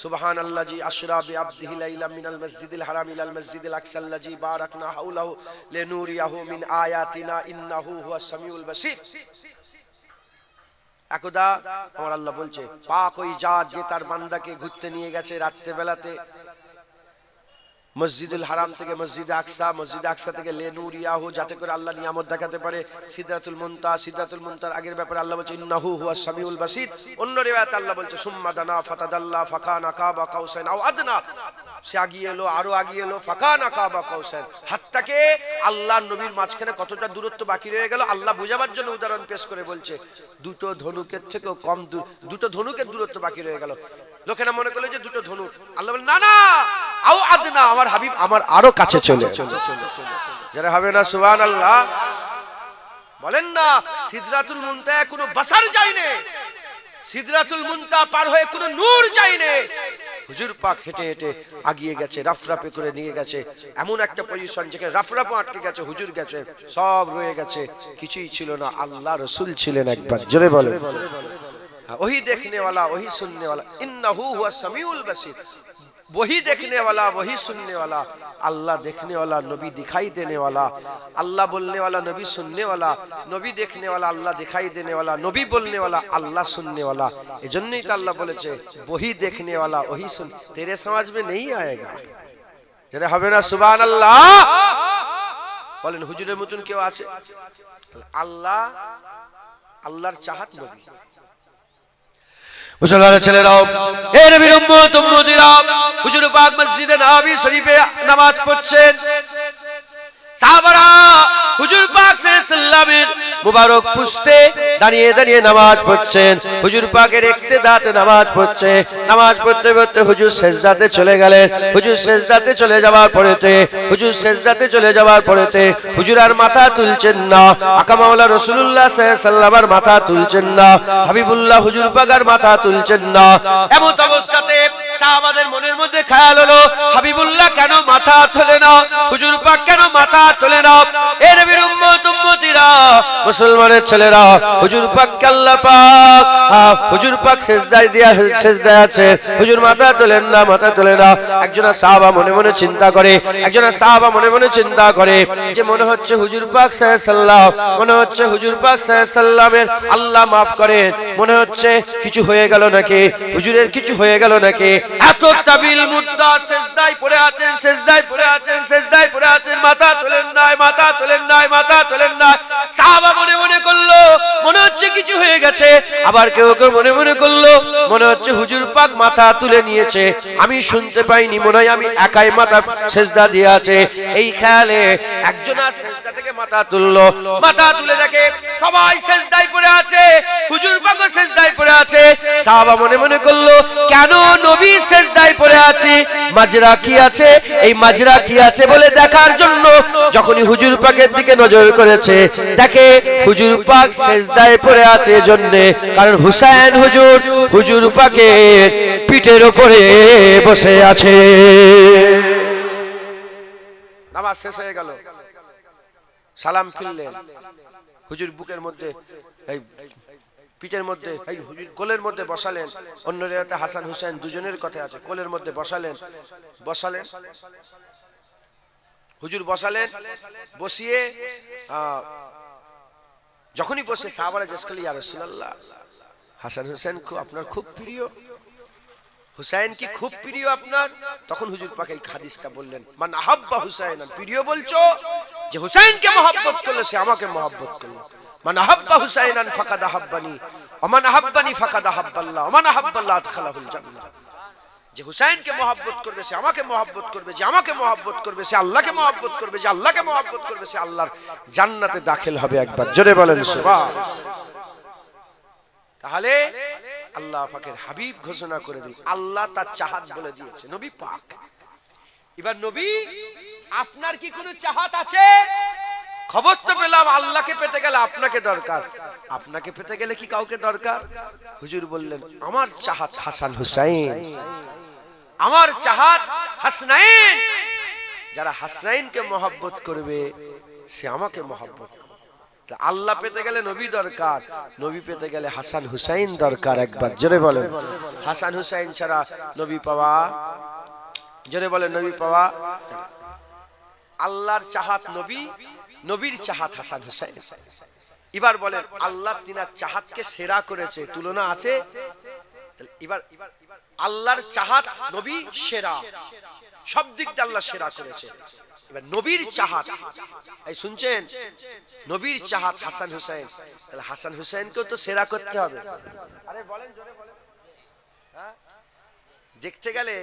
A: সুবহানাল্লাযী আশরা বিআবদিহি লাইলাম মিনাল মাসজিদিল হারাম ইলাল মাসজিদিল আকসাল্লাযী বারাকনা হাওলাহু লিনুরিয়াহু মিন আয়াতিনা ইন্নাহু হুয়াস সামিউল বাসীর। একদা আমার আল্লাহ বলছে, পাক ওই জাত যে তার বান্দাকে ঘুরতে নিয়ে গেছে রাত্রে বেলাতে মসজিদুল হারাম থেকে মসজিদে আকসা, মসজিদে আকসা থেকে লেনুরিয়াহু, যাতে করে আল্লাহ নিয়ামত দেখাতে পারে, সিদরাতুল মুনতাহা, সিদরাতুল মুনতাহার আগের ব্যাপারে আল্লাহ বলছে ইন্নাহু হুয়াস সামিউল বাসীর। অন্য রিওয়ায়াতে আল্লাহ বলছে সুম্মা দানা ফাতাদাল্লা ফাকানা কাবা কাউসাইন আও আদনা, সে আগিয়ে এলো, আরো আগিয়ে এলো, ফাকানা কাবা কাউসাইন, হাতটাকে আল্লাহর নবীর মাঝখানে কতটা দূরত্ব বাকি রয়ে গেল আল্লাহ বোঝাবার জন্য উদাহরণ পেশ করে বলছে, দুটো ধনুকের থেকেও কম, দুটো ধনুকের দূরত্ব বাকি রয়ে গেল। লোকেরা মনে করলো যে দুটো ধনুক, আল্লাহ বলেন না না, আও আদনা, আমার হাবিব আমার আরো কাছে চলে যারা হবে না সুবহানাল্লাহ বলেন না। সিদরাতুল মুনতাহা কোনো বাশার যায়নি, সিদরাতুল মুনতাহা পার হয়ে কোনো নূর যায়নি। হুজুর পাক হেঁটে হেঁটে আগিয়ে গেছে, রাফরাফে করে নিয়ে গেছে এমন একটা পজিশন যেখানে রাফরাফও আটকে গেছে, হুজুর গেছে, সব রয়ে গেছে, কিছুই ছিল না, আল্লাহ রাসূল ছিলেন। একবার জোরে বলেন, वही देखने वाला वही सुनने वाला, इन्नहु हुवा समीउल बसीर। वही देखने वाला वही सुनने वाला, अल्लाह देखने वाला, नबी दिखाई देने वाला, अल्लाह बोलने वाला, नबी सुनने वाला, नबी देखने वाला, अल्लाह दिखाई देने वाला, नबी बोलने वाला, अल्लाह सुनने वाला। एजन्यई तो अल्लाह बोलेছে वही देखने वाला वही सुन, तेरे समझ में नहीं आएगा। যারা হবে না সুবহানাল্লাহ বলেন। হুজুরের মতন কেউ আছে? আল্লাহ, আল্লাহর চাহাত নবী। মুসলমানের ছেলেরাও, এ নবীর উম্মত উম্মতিরা, হুজুর পাক মসজিদে নববী শরীফে নামাজ পড়ছেন। সাহাবারা হুজুর পাক সাল্লাল্লাহু সাল্লামের মুবারক পুস্তে দাঁড়িয়ে দাঁড়িয়ে নামাজ পড়ছেন। হুজুর পাকের ইক্তেদাতে নামাজ পড়ছে। নামাজ পড়তে পড়তে হুজুর সেজদাতে চলে গেলেন। হুজুর সেজদাতে চলে যাওয়ার পরেতে হুজুর আর মাথা তুলছেন না। আকা মাওলা রাসূলুল্লাহ সাল্লাল্লাহু আলাইহি ওয়াসাল্লাম আর মাথা তুলছেন না। হাবিবুল্লাহ হুজুর পাক আর মাথা তুলছেন না। এমন অবস্থাতে সাহাবাদের মনের মধ্যে খেয়াল হলো, হাবিবুল্লাহ কেন মাথা তোলে না, হুজুর পাক কেন মাথা তোলে না? এ নবীর উম্মত উম্মতিরা, মুসলমানের ছেলেরা, হুজুর পাক আল্লাহ পাক হুজুর পাক সেজদায় আছে, হুজুর মাথা তোলেন না, মাথা তোলে না। একজন সাহাবা মনে মনে চিন্তা করে যে মনে হচ্ছে হুজুর পাক সাল্লামের আল্লাহ মাফ করেন, মনে হচ্ছে কিছু হয়ে গেল নাকি, হুজুরের কিছু হয়ে গেল নাকি। এত তাবিল মুদ্দা সেজদায় পড়ে আছেন, মাথা তোলেন নাই। সাহাবা মনে মনে করলো মনে হচ্ছে কিছু হয়ে গেছে। আবার কেউ কেউ মনে মনে করলো মনে হচ্ছে হুজুর পাক মাথা তুলে নিয়েছে, আমি শুনতে পাইনি, মনে হয় আমি একাই মাথা সেজদা দিয়ে আছে। এই খেয়ালে একজন সেজদা থেকে মাথা তুললো। মাথা তুলে দেখে সবাই সেজদায় পড়ে আছে, হুজুর পাকও সেজদায় পড়ে আছে। সাহাবা মনে মনে করলো কেন নবী সেজদায় পড়ে আছে, মাজরা কি আছে, এই মাজরা কি আছে বলে দেখার জন্য যখনই হুজুর পাকের দিকে নজর করেছে, দেখে হুজুর পাক সেজদায় পড়ে আছে জন্য কারণ হুসাইন হুজুর পাকের পিঠের উপরে বসে আছে। নামাজ শেষ হয়ে গেল, সালাম ফিরলেন, হুজুর বুকের মধ্যে এই পিঠের মধ্যে এই হুজুর কোলের মধ্যে বসালেন। অন্য রেওয়াতে হাসান হুসাইন দুজনের কথা আছে, কোলের মধ্যে বসালেন। হুজুর বসালেন, বসিয়ে যখনই বসে সাহাবারা জিজ্ঞেস করলেন, ইয়া রাসূলুল্লাহ, হাসান হুসাইন আপনার খুব প্রিয়, হুসাইন কি খুব প্রিয় আপনার? তখন হুজুর পাক এই হাদিসটা বললেন, মান আহাব্বা হুসাইনান, প্রিয় বলছো যে হুসাইনকে মহব্বত করলে সে আমাকে মহব্বত করলো। মান আহাব্বা হুসাইনান ফাকাদ আহাব্বানি ওয়া মান আহাব্বানি ফাকাদ আহাব্বাল্লাহ ওয়া মান আহাব্বাল্লাহ আদখালাহুল জান্নাহ। যে হুসাইনকে মহব্বত করবে সে আমাকে মহব্বত করবে, যে আমাকে মহব্বত করবে সে আল্লাহকে মহব্বত করবে, যে আল্লাহকে মহব্বত করবে সে আল্লাহর জান্নাতে দাখিল হবে। একবার জোরে বলেন সুবহান। তাহলে আল্লাহ পাকের হাবিব ঘোষণা করে দিল, আল্লাহ তার চাহাত বলে দিয়েছে নবী পাক। এবার নবী আপনার কি কোনো চাহাত আছে? খবর তো পেলাম আল্লাহকে পেতে গেলে আপনাকে দরকার, আপনাকে পেতে গেলে কি কাউকে দরকার? হুজুর বললেন, আমার চাহাত হাসান হুসাইন, আমার চাহাত হাসনাইন। যারা হাসনাইনকে মহব্বত করবে সে আমাকে মহব্বত করবে। আল্লাহ পেতে গেলে নবী দরকার, নবী পেতে গেলে হাসান হুসাইন দরকার। একবার জোরে বলেন, হাসান হুসাইন ছাড়া নবী পাওয়া, জোরে বলেন নবী পাওয়া। আল্লাহর চাহাত নবী, নবীর চাহাত হাসান হুসাইন। এবার বলেন আল্লাহ তিনার চাহাতকে সেরা করেছে, তুলনা আছে? এবার আল্লাহর চাহাত নবী সেরা, সব দিক দিয়ে আল্লাহ সেরা করেছে। এবার নবীর চাহাত, এই শুনছেন, নবীর চাহাত হাসান হুসাইন, তাহলে হাসান হুসাইনকেও তো সেরা করতে হবে। আরে বলেন জোরে বলেন। হ্যাঁ, দেখতে গেলে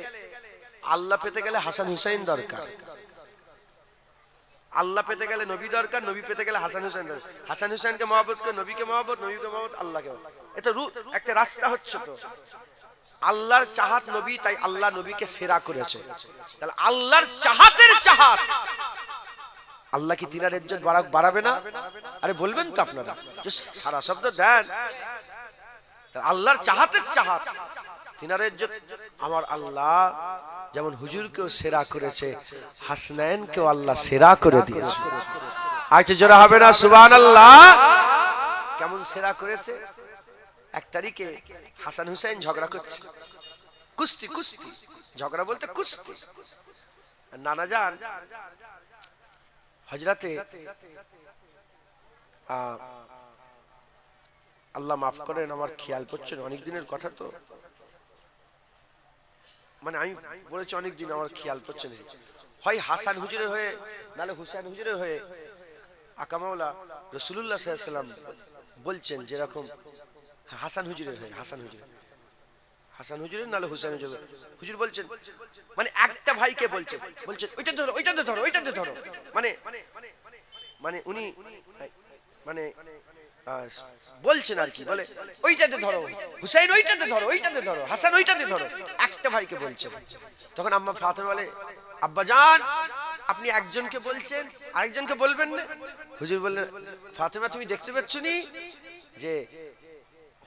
A: আল্লাহ পেতে গেলে হাসান হুসাইন দরকার, আল্লাহ পেতে গেলে নবী দরকার, নবী পেতে গেলে হাসান হুসাইন দরকার। হাসান হুসাইনকে মহব্বত করে নবীকে মহব্বত, নবীকে মহব্বত আল্লাহকে। এটা একটা রাস্তা হচ্ছে তো। আল্লাহর চাহাত নবী, তাই আল্লাহ নবীকে সেরা করেছে। তাহলে আল্লাহর চাহাতের চাহাত, আল্লাহ কি তিনার ইজ্জত বাড়াবে না? আরে বলবেন তো আপনারা, সারা শব্দ দেন। আল্লাহর চাহাতের চাহাত, তিনার ইজ্জত। আমার আল্লাহ যেমন হুজুরকেও সেরা করেছে, হাসনাইনকেও আল্লাহ সেরা করে দিয়েছে। আচ্ছা জোরে হবে না সুবহানাল্লাহ? কেমন সেরা করেছে? এক তারিখে হাসান হুসাইন ঝগড়া করছে, কুস্তি, ঝগড়া বলতে কুস্তি। নানা যান হযরতে আল্লাহ মাফ করেন, আমার খেয়াল পড়ছে না, অনেক দিনের কথা তো, মানে আমি বলেছি অনেক দিন, আমার খেয়াল পড়ছে না। হয় হাসান হুজুরের হয়ে নালে হুসাইন হুজুরের হয়ে আকা মাওলা রাসূলুল্লাহ সাল্লাল্লাহু আলাইহি ওয়াসাল্লাম বলছেন, যেরকম হাসান হুজুরের হয়ে, হাসান হুজুরের নালে হুসাইন হুজুরের, হুজুর বলছেন, মানে একটা ভাইকে বলছেন ওইটাতে ধরো, ওইটাতে ধরো, ওইটাতে ধরো, মানে উনি মানে বলছেন আর কি, বলে ওইটাতে ধরো হুসাইন, ওইটাতে ধরো, ওইটাতে ধরো হাসান, ওইটাতে ধরো, একটা ভাইকে বলছেন। তখন আম্মা ফাতেমা বলে, আব্বাজান আপনি একজনকে বলছেন, আরেকজনকে বলবেন না? হুজুর বললেন, ফাতেমা তুমি দেখতে পাচ্ছ নি যে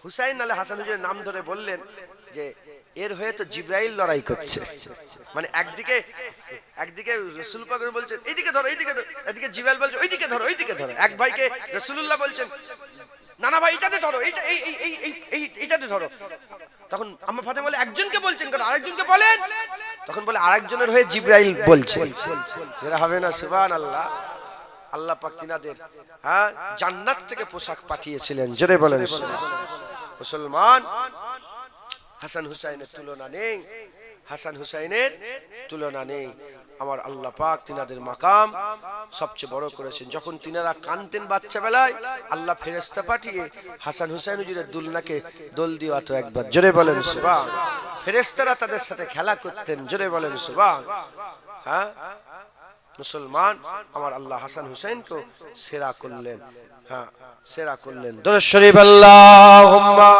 A: হুসাইন নালে হাসান হুজুরের নাম ধরে বললেন যে এর হয়ে তো জিবরাইল লড়াই করছে। মানে একদিকে রাসূল পাক বলছেন এইদিকে ধরো, এইদিকে ধরো, এদিকে জিবরাইল বলছে ওইদিকে ধরো, ওইদিকে ধরো। এক ভাইকে রাসূলুল্লাহ বলছেন, না না ভাই এটাতে ধরো, এইটা এইটাতে ধরো। তখন আম্মা ফাতেমা বলে, একজনকে বলছেন কেন, আরেকজনকে বলেন। তখন বলে আরেকজনের হয়ে জিবরাইল বলছে। যেটা হবে না, সুবহানাল্লাহ। আল্লাহ পাক তিনাদের জান্নাত থেকে পোশাক পাঠিয়েছিলেন, জোরে বলেন মুসলমান। হাসান হুসাইনের তুলনা নেই, হাসান হুসাইনের তুলনা নেই। আমার আল্লাহ পাক তিনাদের মাকাম সবচেয়ে বড় করেছেন। যখন তিনারা কানতেন বাচ্চা বেলায়, আল্লাহ ফেরেশতা পাঠিয়ে হাসান হুসাইন হুজুরের দুলনাকে দোল দিওয়াতো একবার, জোরে বলেন সুবহান। ফেরেশতারা তাদের সাথে খেলা করতেন, জোরে বলেন সুবহান। হ্যাঁ মুসলমান, আমার আল্লাহ হাসান হুসাইনকে সেরা করলেন, হ্যাঁ সেরা করলেন। দরুদ শরীফ আল্লাহুম্মা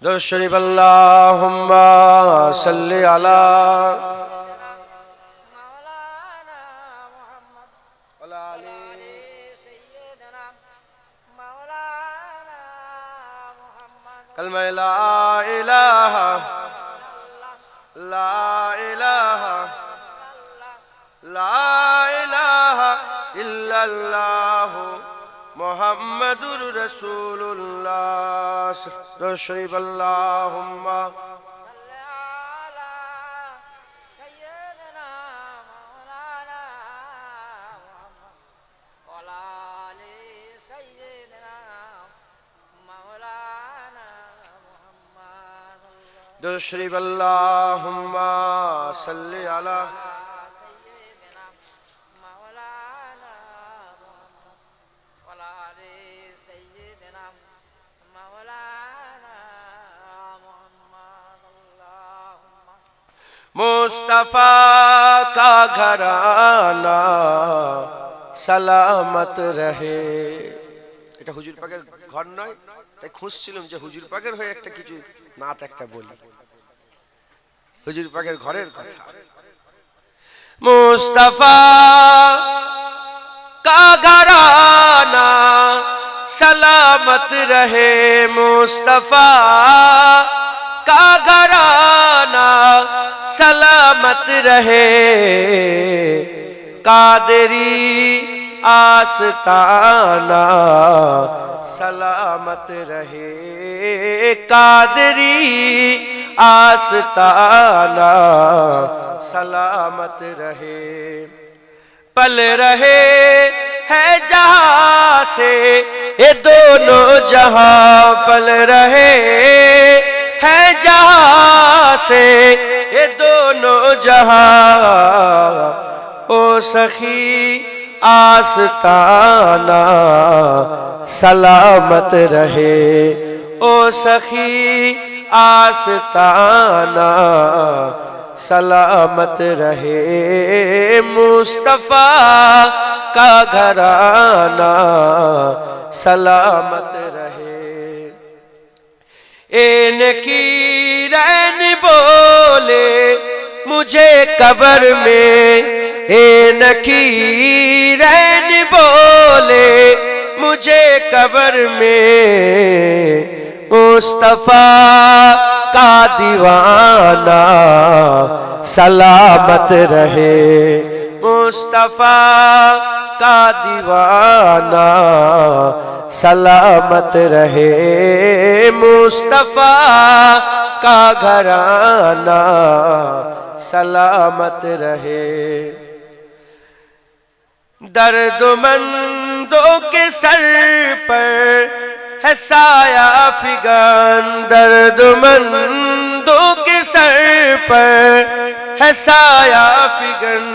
A: দরুদ শরীফ আল্লাহুম্মা সাল্লি আলা কালমা লা ইলাহা লা ইলাহা লা ইলাহা ইল্লাল্লাহ মুহাম্মাদুর রাসূলুল্লাহ। দরুদ শরীফ আল্লাহুম্মা সাল্লি আলা সাইয়্যিদিনা মাওলানা মুহাম্মদ ওয়া আলি সাইয়্যিদিনা মাওলানা মুহাম্মদ। দরুদ শরীফ আল্লাহুম্মা সাল্লি আলা मुस्तफा का घराना সালামত রহে। এটা হুজুর পাকের ঘর নয়, তাই খুঁজছিলাম যে হুজুর পাকের হয়ে একটা কিছু নাত একটা বলি, হুজুর পাকের ঘরের কথা। মুস্তফা কা ঘরানা সালামত রহে, মুস্তফা কা ঘরানা सलामत रहे, कादरी आस्ताना सलामत रहे, कादरी आस्ताना सलामत रहे। पल रहे है जहां से ये दोनों जहां, पल रहे है जहां से ये दोनों जहां, ओ सखी आस्ताना सलामत रहे, ओ सखी आस्ताना सलामत रहे। मुस्तफा का घराना सलामत रहे। इनकी रैन बोले मुझे कब्र में, इनकी रैन बोले मुझे कब्र में, मुस्तफा का दीवाना सलामत रहे, मुस्तफा का दीवाना सलामत रहे, मुस्तफा का घराना सलामत रहे। दर्दमंदों के सर पर है साया फिगान, दर्दमंदों के सर पर है साया फिगन,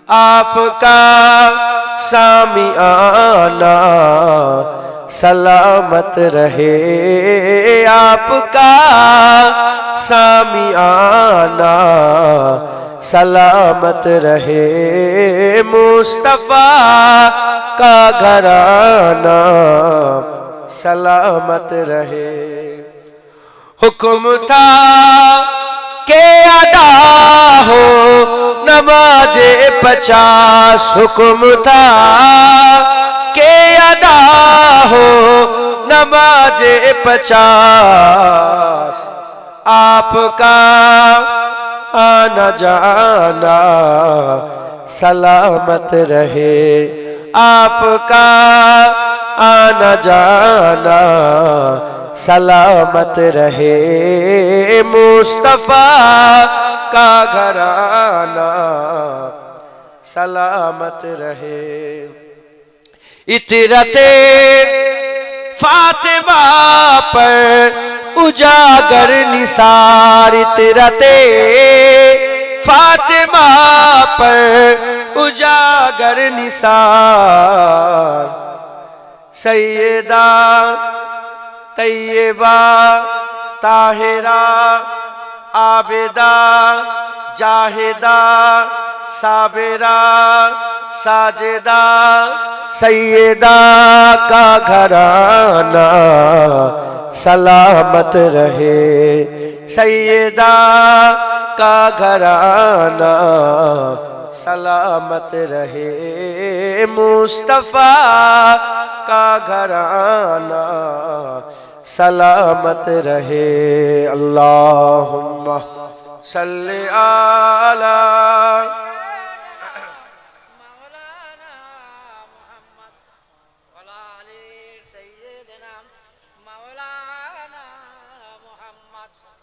A: आपका सामियाना सलामत रहे आपका सामियाना, सलामत रहे मुस्तफा का घराना, सलामत रहे। हुक्म था के अदा हो नमाजे 50, हुक्म था के अदा हो नमाजे 50, आपका आना जाना सलामत रहे, आपका आना जाना सलामत रहे मुस्तफा का घराना, सलामत रहे। इतरते फातिमा पर उजागर निसार, इतरते फातिमा पर उजागर निसार, सैयदा तैयबा ताहिरा आबिदा जाहिदा साबिरा साजिदा, सैयदा का घराना सलामत रहे, सैयदा का घराना सलामत रहे मुस्तफा का घराना सलामत रहे। अल्लाहुम्मा सल्ली अला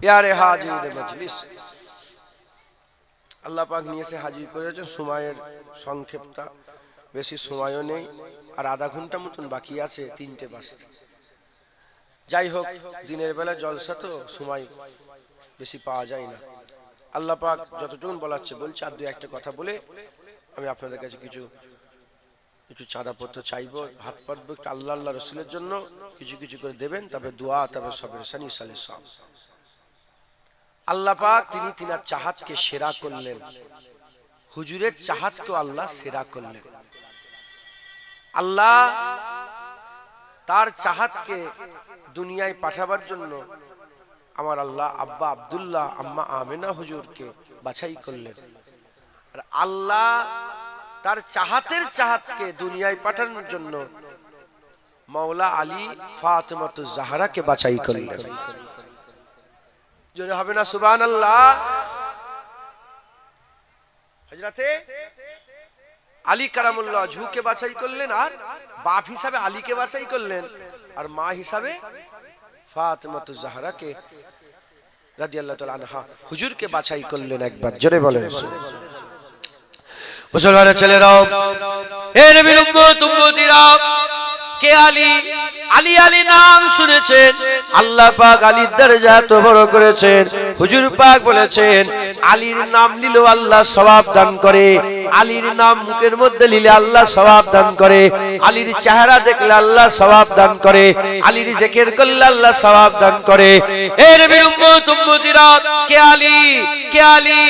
A: प्यारे हाजिर मजलिस, আল্লাহ পাক নিয়ে এসে হাজির করেছেন। সময়ের সংক্ষেপতা, বেশি সময়ও নেই, আর আধা ঘন্টা মতন বাকি আছে 3টে বাজতে। যাই হোক, দিনের বেলা জলসা তো সময় বেশি পাওয়া যায় না। আল্লাহ পাক যতটুকু বলাচ্ছে বলছে, আর 2-1টা কথা বলে আমি আপনাদের কাছে কিছু চাঁদাপত্র চাইবো, হাত পাতবো একটু আল্লাহ আল্লাহ রসুলের জন্য, কিছু কিছু করে দেবেন, তবে দোয়া, তবে সবের সানি সালে সব। আল্লাহ পাক তিনি তিনার চাহাতকে সেরা করলেন, হুজুরের চাহাতকে আল্লাহ সেরা করলেন। আল্লাহ তার চাহাতকে দুনিয়ায় পাঠাবার জন্য আমার আল্লাহ আব্বা আব্দুল্লাহ আম্মা আমেনা হুজুরকে বাছাই করলেন, আর আল্লাহ তার চাহাতকে দুনিয়ায় পাঠানোর জন্য মাওলা আলী ফাতেমাতুজ জাহরাকে বাছাই করলেন। জোরে হবে না সুবহানাল্লাহ। হযরতে আলী কারামুল্লাহ ওয়াজহুকে বাছাই করলেন, আর বাপ হিসাবে আলীকে বাছাই করলেন, আর মা হিসাবে ফাতেমাতুজ জাহরাকে রাদিয়াল্লাহু তাআলা আনহা হুজুরকে বাছাই করলেন। একবার জোরে বলেন মুসলমানের ছেলেরাও, হে নবীর উম্মত উম্মতিরা, কে আলী? আলী আলী নাম শুনেছেন, আল্লাহ পাক আলীর দরজা এত বড় করেছেন। হুজুর পাক বলেছেন, আলীর নাম নিলে আল্লাহ সওয়াব দান করে, আলীর নাম মুখের মধ্যে নিলে আল্লাহ সওয়াব দান করে, আলীর চেহারা দেখলে আল্লাহ সওয়াব দান করে, আলীর জিকির করলে আল্লাহ সওয়াব দান করে। হে নবীর উম্মত উম্মতিরা, কে আলী? কে আলী?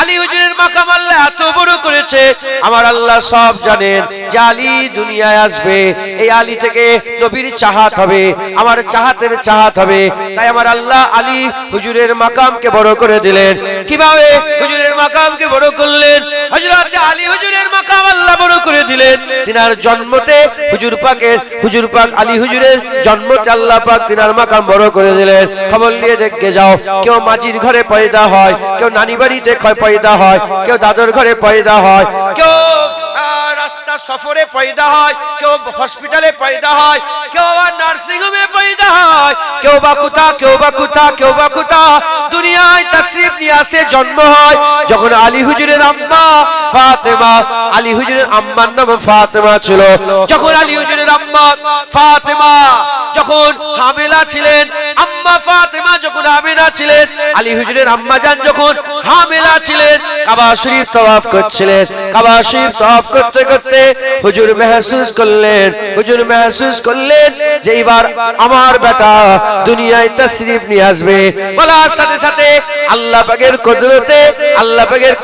A: আলী হুজুরের মাকাম আল্লাহ এত বড় করেছে, আমার আল্লাহ সব জানেন যে আলী দুনিয়ায় আসবে, এই আলী থেকে নবীর চাহাত হবে, আমার চাহাতের চাহাত হবে। তাই আমার আল্লাহ আলী হুজুরের মাকামকে বড় করে দিলেন। কিভাবে হুজুরের মাকামকে বড় করলেন? হযরত আলী হুজুরের মাকাম আল্লাহ বড় করে দিলেন তিনার জন্মতে। হুজুর পাক আলী হুজুরের জন্মতে আল্লাহ পাক তিনার মাকাম বড় করে দিলেন। খবর নিয়ে দেখে যাও, কেউ মাঝির ঘরে পয়দা হয়, কেউ নানি বাড়িতে পয়দা হয়, কেউ দাদর ঘরে পয়দা হয়, কেউ রাস্তা সফরে পয়দা হয়, কেউ হসপিটালে পয়দা হয়, কেউ নার্সিং হোমে পয়দা হয়, কেউ বা কোথা দুনিয়ায় তাশরীফ নিয়ে আসে, জন্ম হয়। যখন আলী হুজুরের আম্মা ফাতেমা, আলী হুজুরের আম্মার নাম ফাতেমা ছিল, যখন আলী হুজুরের আম্মা ফাতেমা যখন হামেলা ছিলেন, আম্মা ফাতেমা যখন আমিনা ছিলেন, আলী হুজুরের আম্মা জান যখন হামিলা ছিলেন, কাবা শরীফ তওয়াফ করছিলেন। কাবা শরীফ তওয়াফ করতে করতে হুজুর মেহসুস করলেন যে এবার আমার বেটা দুনিয়ায় তাশরীফ নিয়ে আসবে। বলার সাথে সাথে আল্লাহ পাকের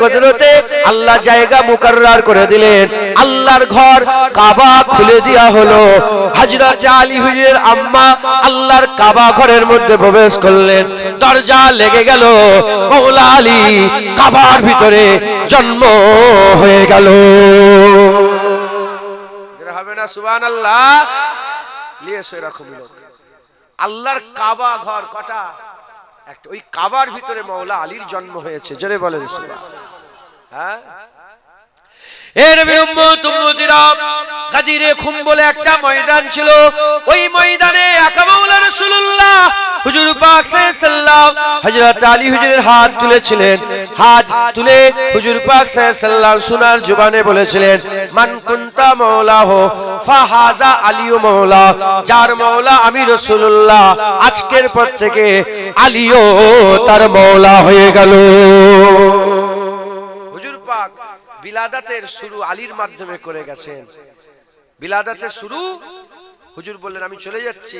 A: কুদরতে আল্লাহ জায়গা মুকাররার করে দিলেন। আল্লাহর ঘর কাবা খুলে দেয়া হলো। হযরত আলী হুজুরের আম্মা আল্লাহর কাবা ঘরের মধ্যে প্রবেশ করলেন। দরজা লেগে গেল, মওলা আলী কাবার ভিতরে জন্ম হয়ে গেল। হবে না সুবহানাল্লাহ? লিয়েছে এরকম লোক। আল্লাহর কাবা ঘর কটা? একটা। ওই কাবার ভিতরে মওলা আলীর জন্ম হয়েছে। জোরে বলেন সুবহানাল্লাহ। হ্যাঁ, এর উম্মতিরা গাদিরে খুম বলে একটা ময়দান ছিল। ওই ময়দানে একা মওলা রাসূলুল্লাহ হুজুর পাক সাল্লাল্লাহু হযরত আলী হুজুরের হাত তুলেছিলেন। হাত তুলে হুজুর পাক সাল্লাল্লাহু সোনার জবানে বলেছিলেন, মান কুনতা মাওলাহু ফাহাজা আলীও মাওলা। যার মাওলা আমি রাসূলুল্লাহ, আজকের পর থেকে আলীও তার মাওলা হয়ে গেল। হুজুর পাক বিলাদাতের শুরু আলীর মাধ্যমে করে গেছেন। বিলাদাতের শুরু হুজুর বললেন আমি চলে যাচ্ছি,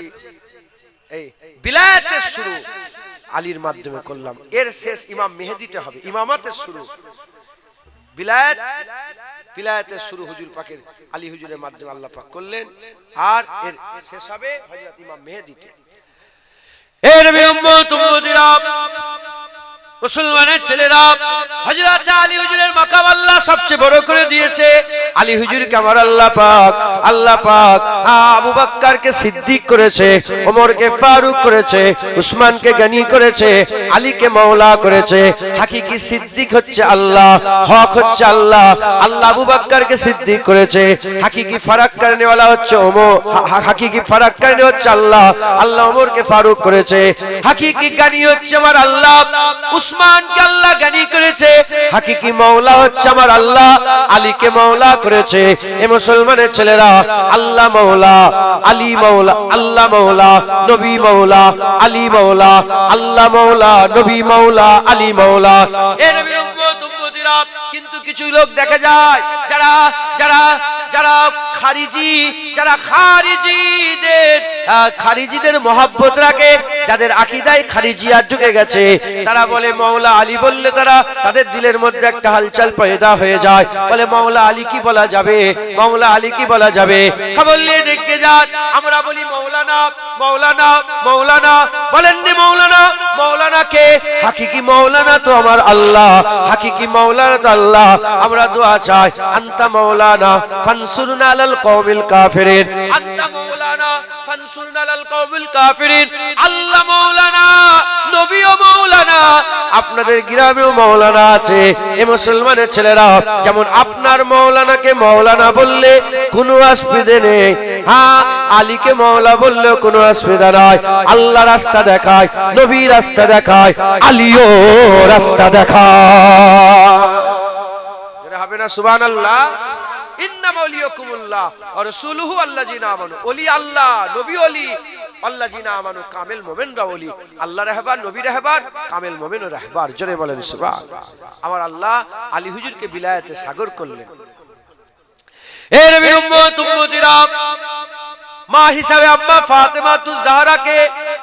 A: এই বিলায়াতের শুরু আলীর মাধ্যমে করলাম। এর শেষ ইমাম মেহেদিতে হবে। ইমামাতের শুরু বিলায়াতের শুরু হুজুর পাকের আলী হুজুরের মাধ্যমে আল্লাহ পাক করলেন, আর এর শেষ হবে হযরত ইমাম মেহেদিতে। এর উম্মতিরা, মুসলমানের ছেলেরা, হযরত আলী হুজুরের মাকাম আল্লাহ সবচেয়ে বড় করে দিয়েছে। আলী হুজুরকে আমার আল্লাহ পাক আবু বকরকে সিদ্দিক করেছে, ওমরকে ফারুক করেছে, উসমানকে গনি করেছে, আলীকে মাওলা করেছে। হাকিকি সিদ্দিক হচ্ছে আল্লাহ, হক হচ্ছে আল্লাহ। আল্লাহ আবু বকরকে সিদ্দিক করেছে। হাকিকি ফারাক করনে वाला হচ্ছে ওমর, হাকিকি ফারাক করনে হচ্ছে আল্লাহ। আল্লাহ ওমরকে ফারুক করেছে। হাকিকি গনি হচ্ছে আমার আল্লাহ, উসমানকে আল্লাহ গনি করেছে। হাকিকি মাওলা হচ্ছে আমার আল্লাহ, আলীকে মাওলা করেছে। এ মুসলমানের ছেলেরা, আল্লাহ মাওলা, আলী মাওলা, আল্লাহ মাওলা, নবী মাওলা, আলী মাওলা, আল্লাহ মাওলা, নবী মাওলা, আলী মাওলা। এ নবীর উম্মতিরা, কিন্তু কিছু লোক দেখা যায় যারা খারিজিদের মহব্বত রাখে, যাদের আকীদায় খারিজিয়া ঢুকে গেছে, তারা বলে মাওলা আলী বললে তাদের দিলের মধ্যে একটা হালচাল পয়দা হয়ে যায়। বলে মাওলা আলী কি বলা যাবে, মাওলা আলী কি বলা যাবে। খবর নিয়ে দেখতে যান, আমরা বলি মাওলানা মাওলানা মাওলানা। বলেননি মাওলানা, মাওলানা কে? হাকিকি মাওলানা তো আমার আল্লাহ, হাকিকি মাওলানা তো আল্লাহ। আমরা দোয়া চাই, আনতা মাওলানা ফানসুরনা আলাল কওমিল কাফিরিন, আনতা মাওলানা ফানসুরনা আলাল কওমিল কাফিরিন। আল্লাহ মাওলানা, নবীও মাওলানা, আপনাদের গ্রামেও মাওলানা আছে। এই মুসলমানের ছেলেরা, যেমন আপনার মাওলানাকে মাওলানা বললে কোনো অসুবিধা নেই, হ্যাঁ আলীকে মাওলা বললেও কোনো অসুবিধা নাই। আল্লাহ রাস্তা দেখায়, নবী রাস্তা দেখায়, আলীও রাস্তা দেখায়। হবে না সুবহানাল্লাহ? ইন্নামা ওয়ালিয়াকুমুল্লাহ ওয়া রাসূলুহু আল্লাযিনা আমানু। ওলি আল্লাহ, নবী ওলি, আল্লাযিনা আমানু, কামেল মুমিনরা ওলি। আল্লাহ রাহবার, নবী রাহবার, কামেল মুমিন রাহবার। জোরে বলেন সুবহানাল্লাহ। আমার আল্লাহ আলী হুজুরকে বিলায়াতে সাগর করলেন। এ নবীর উম্মতিরা, মা হিসাবে আম্মা ফাতেমাতুজ জাহরাকে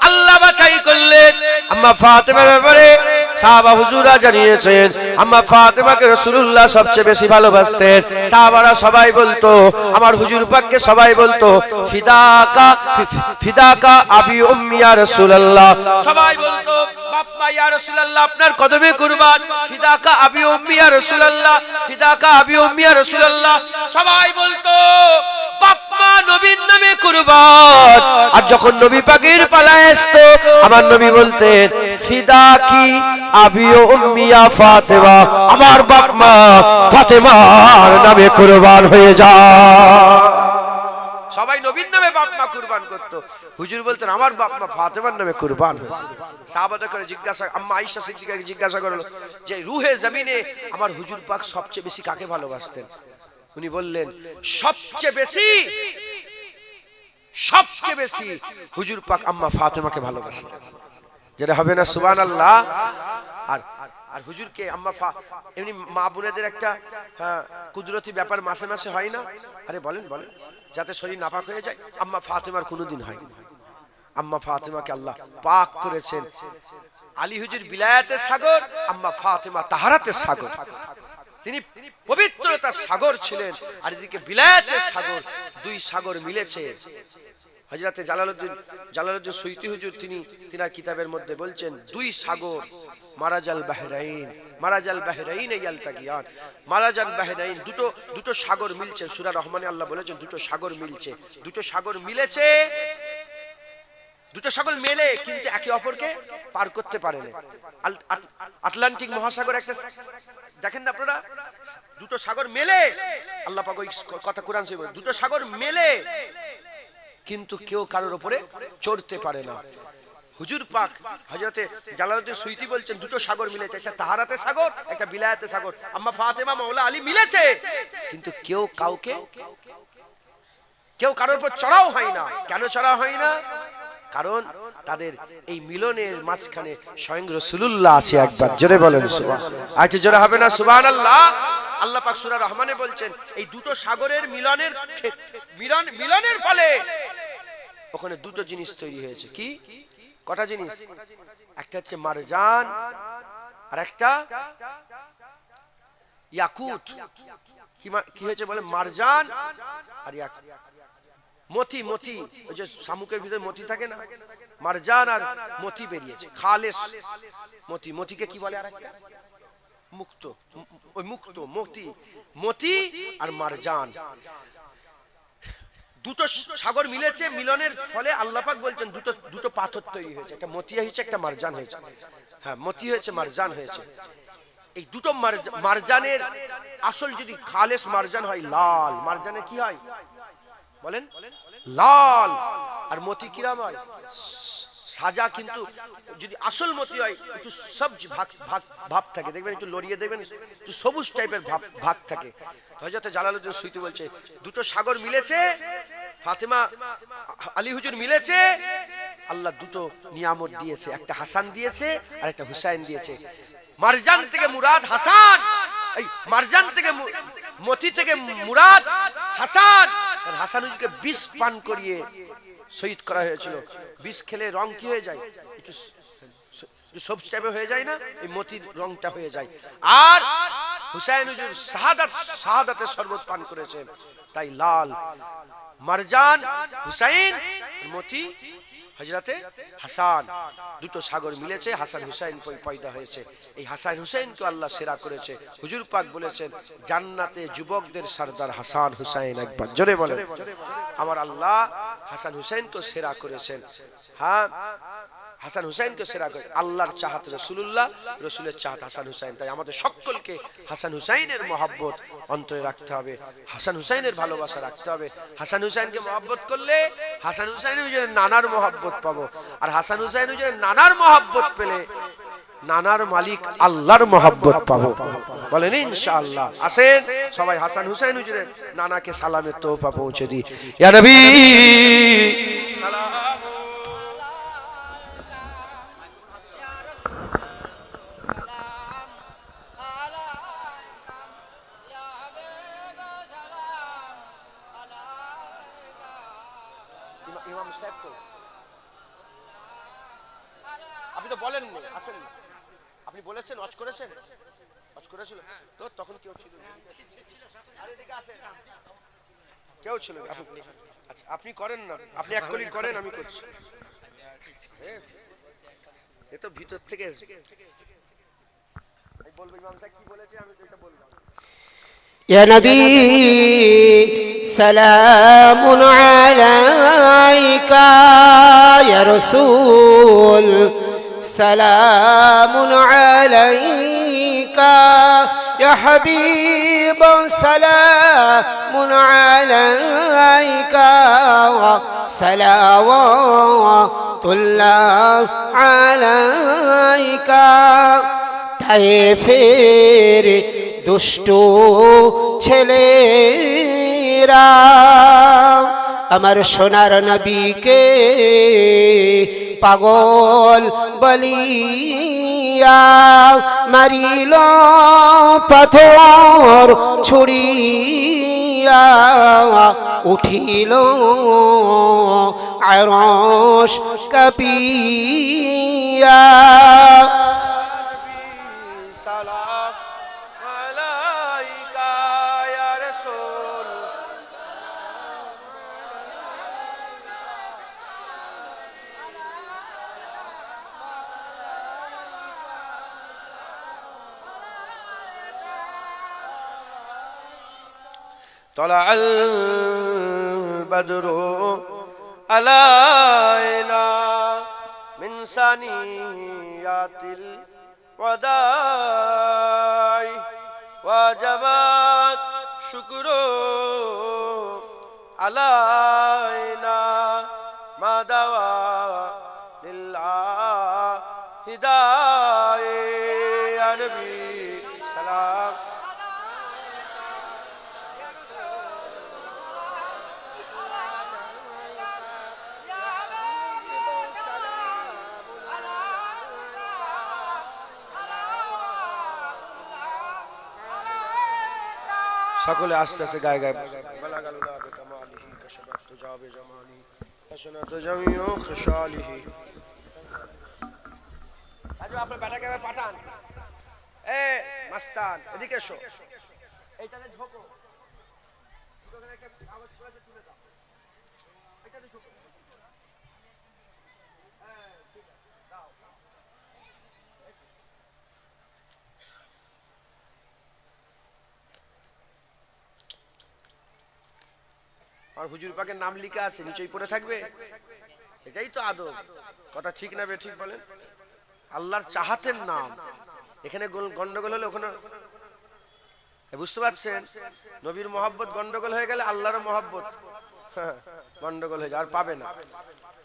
A: আল্লাহ বাছাই করলেন। আম্মা ফাতেমার ব্যাপারে সাহাবা হুজুরা জানিয়েছেন, আম্মা ফাতেমাকে রাসূলুল্লাহ সবচেয়ে বেশি ভালোবাসতেন। সাহাবারা সবাই বলতো, আমার হুজুর পাককে সবাই বলতো, ফিদাকা ফিদাকা আবি উম্মি ইয়া রাসূলুল্লাহ। সবাই বলতো, বাপ মা ইয়া রাসূলুল্লাহ আপনার কদমে কুরবান। ফিদাকা আবি উম্মি ইয়া রাসূলুল্লাহ, ফিদাকা আবি উম্মি ইয়া রাসূলুল্লাহ। সবাই বলতো বাপ মা নবীর নামে কুরবান। আর যখন নবী পাকের পালায় আসতো, আমার নবী বলতেন, ফিদাকি আবি উম্মি ইয়া ফাতেমা, আমার বাপ মা ফাতেমার নামে কুরবান হয়ে যায়। সবাই নবীর নামে বাপ মা কুরবান করত। হুজুর বলতেন, আমার বাপ মা ফাতেমার নামে কুরবান। সাহাবারা করে জিজ্ঞাসা, আম্মা আয়েশা সিদ্দিকাকে জিজ্ঞাসা করলো যে রুহে জমিনে আমার হুজুর পাক সবচেয়ে বেশি কাকে ভালোবাসতেন? উনি বললেন, সবচেয়ে বেশি সবচেয়ে বেশি হুজুর পাক আম্মা ফাতেমাকে ভালোবাসতেন। যেটা হবে না সুবহানাল্লাহ। আর আর হুজুরকে আম্মা এমনি মা বোনেদের একটা কুদরতি ব্যাপার মাসে মাসে হয় না? আরে বলেন বলেন, যাতে শরীর নাপাক হয়ে যায়। আম্মা ফাতেমার কোনোদিন হয়নি। আম্মা ফাতেমাকে আল্লাহ পাক করেছেন। আলী হুজুর বিলায়াতের সাগর, আম্মা ফাতেমা তাহারাতের সাগর। তিনি পবিত্রতার সাগর ছিলেন, আর এদিকে বিলায়াতের সাগর। দুই সাগর মিলেছে। হযরতে জালালউদ্দিন সুয়ুতী হুজুর তিনার কিতাবের মধ্যে বলছেন, দুই সাগর মারাজাল বাহরাইন ইয়ালতাকিয়ান। মারাজাল বাহরাইন, দুটো সাগর মিলছে। সূরা রহমানে আল্লাহ বলেছেন দুটো সাগর মিলছে। দুটো সাগর মিলেছে, দুটো সাগর মেলে কিন্তু একে অপরকে পার করতে পারে না। আটলান্টিক মহাসাগর একটা দেখেন না আপনারা, দুটো সাগর মেলে, আল্লাহ পাক ওই কথা কোরআন শরীফে বলে, দুটো সাগর মেলে কিন্তু কেউ কারোর উপরে চড়তে পারে না। হুজুর পাক হযরতে জালালউদ্দিন সুয়ুতী বলছেন দুটো সাগর মিলেছে, একটা তাহারাতে সাগর, একটা বিলায়াতে সাগর। আম্মা ফাতেমা মাওলা আলী মিলেছে, কিন্তু কেউ কারোর উপর চড়াও হয় না। কেন চড়া হয় না? কারণ তাদের এই মিলনের মাঝখানে স্বয়ং রাসূলুল্লাহ আছে। একবার জোরে বলেন সুবহানাল্লাহ। আর একটু জোরে হবে না সুবহানাল্লাহ? আল্লাহ পাক সূরা রহমানে বলছেন এই দুটো সাগরের মিলনের ফলে ওখানে দুটো জিনিস তৈরি হয়েছে। কি কটা জিনিস? একটা হচ্ছে মারজান, আর একটা ইয়াকুত। কি হয়েছে বলে? মারজান আর ইয়াকুত। মতি, ওই যে শামুকের ভিতরে মতি থাকে না, মারজান আর মতি বেরিয়েছে। খালেস মতিকে কি বলে? আরেকটা মুক্ত। ওই মুক্ত মতি আর মারজান, দুটো সাগর মিলেছে। মিলনের ফলে আল্লাহ পাক বলছেন দুটো পাথর তৈরি হয়েছে। একটা মতি হয়েছে, একটা মারজান হয়েছে। হ্যাঁ, মতি হয়েছে, মারজান হয়েছে। এই দুটো মারজানের আসল যদি খালেস মারজান হয় লাল, মারজানে কি হয় বলেন? লাল। আর মতি কিরাম হয়? সাজা। কিন্তু যদি আসল মতি হয় একটু সবজি ভাব থাকে, দেখবেন একটু লড়িয়ে দেখবেন একটু সবুজ টাইপের ভাব থাকে। হযরতে জালালউদ্দিন সুয়ুতী বলছে দুটো সাগর মিলেছে, ফাতেমা আলী হুজুর মিলেছে, আল্লাহ দুটো নিয়ামত দিয়েছে। একটা হাসান দিয়েছে আর একটা হুসাইন দিয়েছে। মারজান থেকে মুরাদ হাসান, এই মারজান থেকে মতি থেকে মুরাদ হাসান। কারণ হাসান হুজুরকে বিষ পান করিয়ে শহীদ করা হয়েছিল। বিষ খেলে রং কি হয়ে যায়? একটু সবুজ টাইপের হয়ে যায় না? এই মতির রংটা হয়ে যায়। আর হুসাইন হুজুর শাহাদাতের শরবত পান করেছেন, তাই লাল। মারজান হুসাইন, মতি হযরতে হাসান। দুটো সাগর মিলেছে, হাসান হুসাইন পয়দা হয়েছে। এই হাসান হুসাইনকে আল্লাহ সেরা করেছে। হুজুর পাক বলেছেন জান্নাতে যুবকদের সরদার হাসান হুসাইন। একবার জোরে বলেন। আমার আল্লাহ হাসান হুসাইনকে সেরা করেছেন। হ্যাঁ, হাসান হুসাইনকে সেরা করে। আল্লাহর চাহাত রাসূলুল্লাহ, রাসূলের চাহাত হাসান হুসাইন। তাই আমাদের সকলকে হাসান হুসাইনের মহব্বত অন্তরে রাখতে হবে, হাসান হুসাইনের ভালোবাসা রাখতে হবে। হাসান হুসাইনকে মহব্বত করলে হাসান হুসাইনের নানার মহব্বত পাবো। আর হাসান হুসাইনের নানার মহব্বত পেলে নানার মালিক আল্লাহর মহব্বত পাবো। বলেন ইনশাআল্লাহ। আসেন সবাই হাসান হুসাইন হুজুরের নানাকে সালামের তোহফা পৌঁছে দিই। ইয়া নবী সালাম। ইমাম সাহেব কো আপনি তো বলেন আসেন, আপনি বলেছেন ওয়াজ করেছেন তো তখন কেউ ছিল? আরে এদিকে আসেন, কেউ ছিল? আচ্ছা আপনি করেন না, আপনি এক কলি করেন, আমি করছি। এ তো ভিতর থেকে বলবো ইমাম সাহেব কি বলেছে, আমি তো এটা বললাম।
B: يا نبي سلام عليك يا رسول سلام عليك يا حبيب سلام عليك صلوات الله عليك طائفের দুষ্ট ছেলেরা আমার সোনার নবীকে পাগল বলিয়া মারিল পাথর ছুড়িয়া উঠিল আরশ কাঁপিয়া
A: সালাম আলাইকা ইয়া রাসূল طلع البدر علينا من ثنيات الوداع وجب الشكر علينا ما دعا لله هداية يا نبي سلام সকলে আস্তে আস্তে গায়ে গায়ে বালাগালুল্লাহ বিকামালিহি কাশাবাত তুজাবে জামানি হাসনাত জামিউ খশালিহি আজ আপনার বেটাকে পাঠান এ মাস্তান এদিকে এসো এইটাতে ঝোকো ওখানে একটা কাগজ করে তুলে দাও এইটাতে ঝোকো হ্যাঁ ঠিক আছে দাও আর হুজুর পাকের নাম লেখা আছে নিচেই পড়ে থাকবে এটাই তো আদব কথা ঠিক না বে ঠিক বলেন আল্লাহর চাহাতের নাম এখানে গন্ডগোল হলে ওখানে বুঝতে পারছেন নবীর মহব্বত গন্ডগোল হয়ে গেলে আল্লাহর মহব্বত গন্ডগোল হয়ে যায় আর পাবে না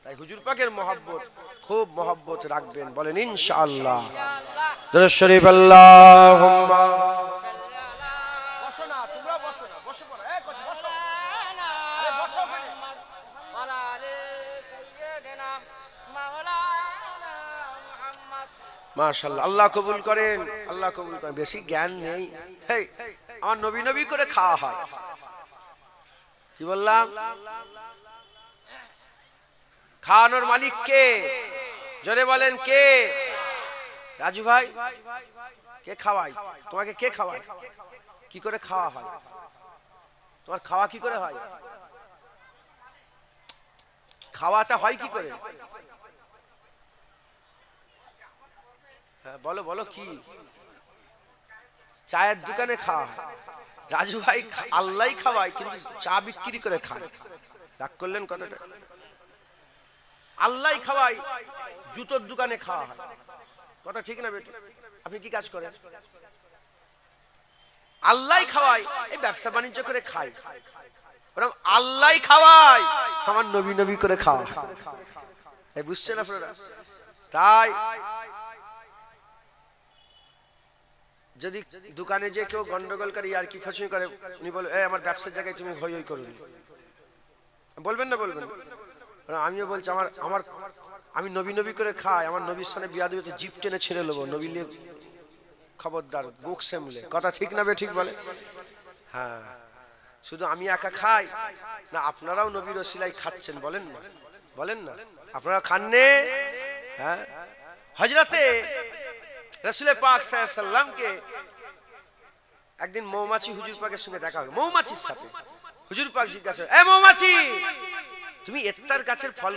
A: তাই হুজুর পাকের মহব্বত খুব মহব্বত রাখবেন বলেন ইনশাআল্লাহ দরুদ শরীফ আল্লাহুম্মা বসো না তোমরা বসো না বসে পড়ো এই বসো আরে বসো ওয়ালা আলে সাইয়্যিদিনা মাওলানা মুহাম্মদ মাশাআল্লাহ আল্লাহ কবুল করেন বেশি জ্ঞান নেই এই আমার নবী নবী করে খাওয়া হয় কি বললাম খাওয়ানোর মালিক কে জোরে বলেন কে রাজু ভাই কে খাওয়ায় তোমাকে কে খাওয়ায় কি করে খাওয়া হয় তোমার খাওয়া কি করে হয় খাওয়াটা হয় কি করে হ্যাঁ বলো বলো কি চায়ের দোকানে খাওয়া হয় রাজু ভাই আল্লাহই খাওয়ায় কিন্তু চা বিক্রি করে খায় রাগ করলেন কথাটা আল্লাহই খাওয়ায় জুতোর দোকানে খাওয়া হয় কথা ঠিক না বেটি আপনি কি কাজ করেন আল্লাহই খাওয়ায় এই ব্যবসা বাণিজ্য করে খায় বরং আল্লাহই খাওয়ায় আমার নবী নবী করে খাওয়া এই বুঝছেন আপনারা তাই যদি দোকানে যে কেউ গন্ডগোল করে আর কি ফাঁসি করে উনি বলে এই আমার ব্যবসার জায়গায় তুমি হই হই করুন বলবেন না বলবেন আমিও বলছি আমার আমি নবী নবী করে খাই আমার নবীর সামনে বিয়া দিবে তো জিপ টেনে ছেড়ে নেবো নবী নিয়ে খবরদার বুক সামলে কথা ঠিক না বে ঠিক বলে হ্যাঁ শুধু আমি একা খাই না আপনারাও নবীর ওসিলায় খাচ্ছেন বলেন না আপনারা খাননে হ্যাঁ হযরতে রাসূল পাক সাল্লাল্লাহু আলাইহি সাল্লামকে একদিন মৌমাছি হুজুর পাকের সঙ্গে দেখা হলো মৌমাছির সাথে হুজুর পাক জিজ্ঞাসা এ মৌমাছি তুমি এত্তার গাছের ফল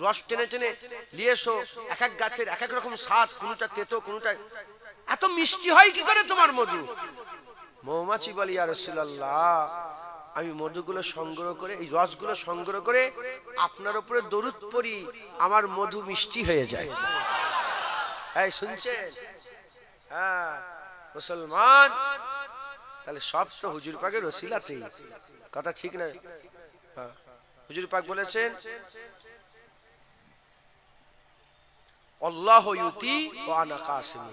A: রস টেনে টেনে নিয়ে এসো এক এক গাছের এক এক রকম স্বাদ কোনটা তেতো কোনটা এত মিষ্টি হয় কি করে তোমার মধু মৌমাছি বলি ইয়া রাসূলুল্লাহ আমি মধুগুলো সংগ্রহ করে এই রসগুলো সংগ্রহ করে আপনার উপরে দরুদ পড়ি আমার মধু মিষ্টি হয়ে যায় এই শুনছেন হ্যাঁ মুসলমান তাহলে সব তো হুজুর পাকের ওসিলাতেই কথা ঠিক না হ্যাঁ হুজুর পাক বলেছেন আল্লাহু ইউতি ওয়া আনা কাসিম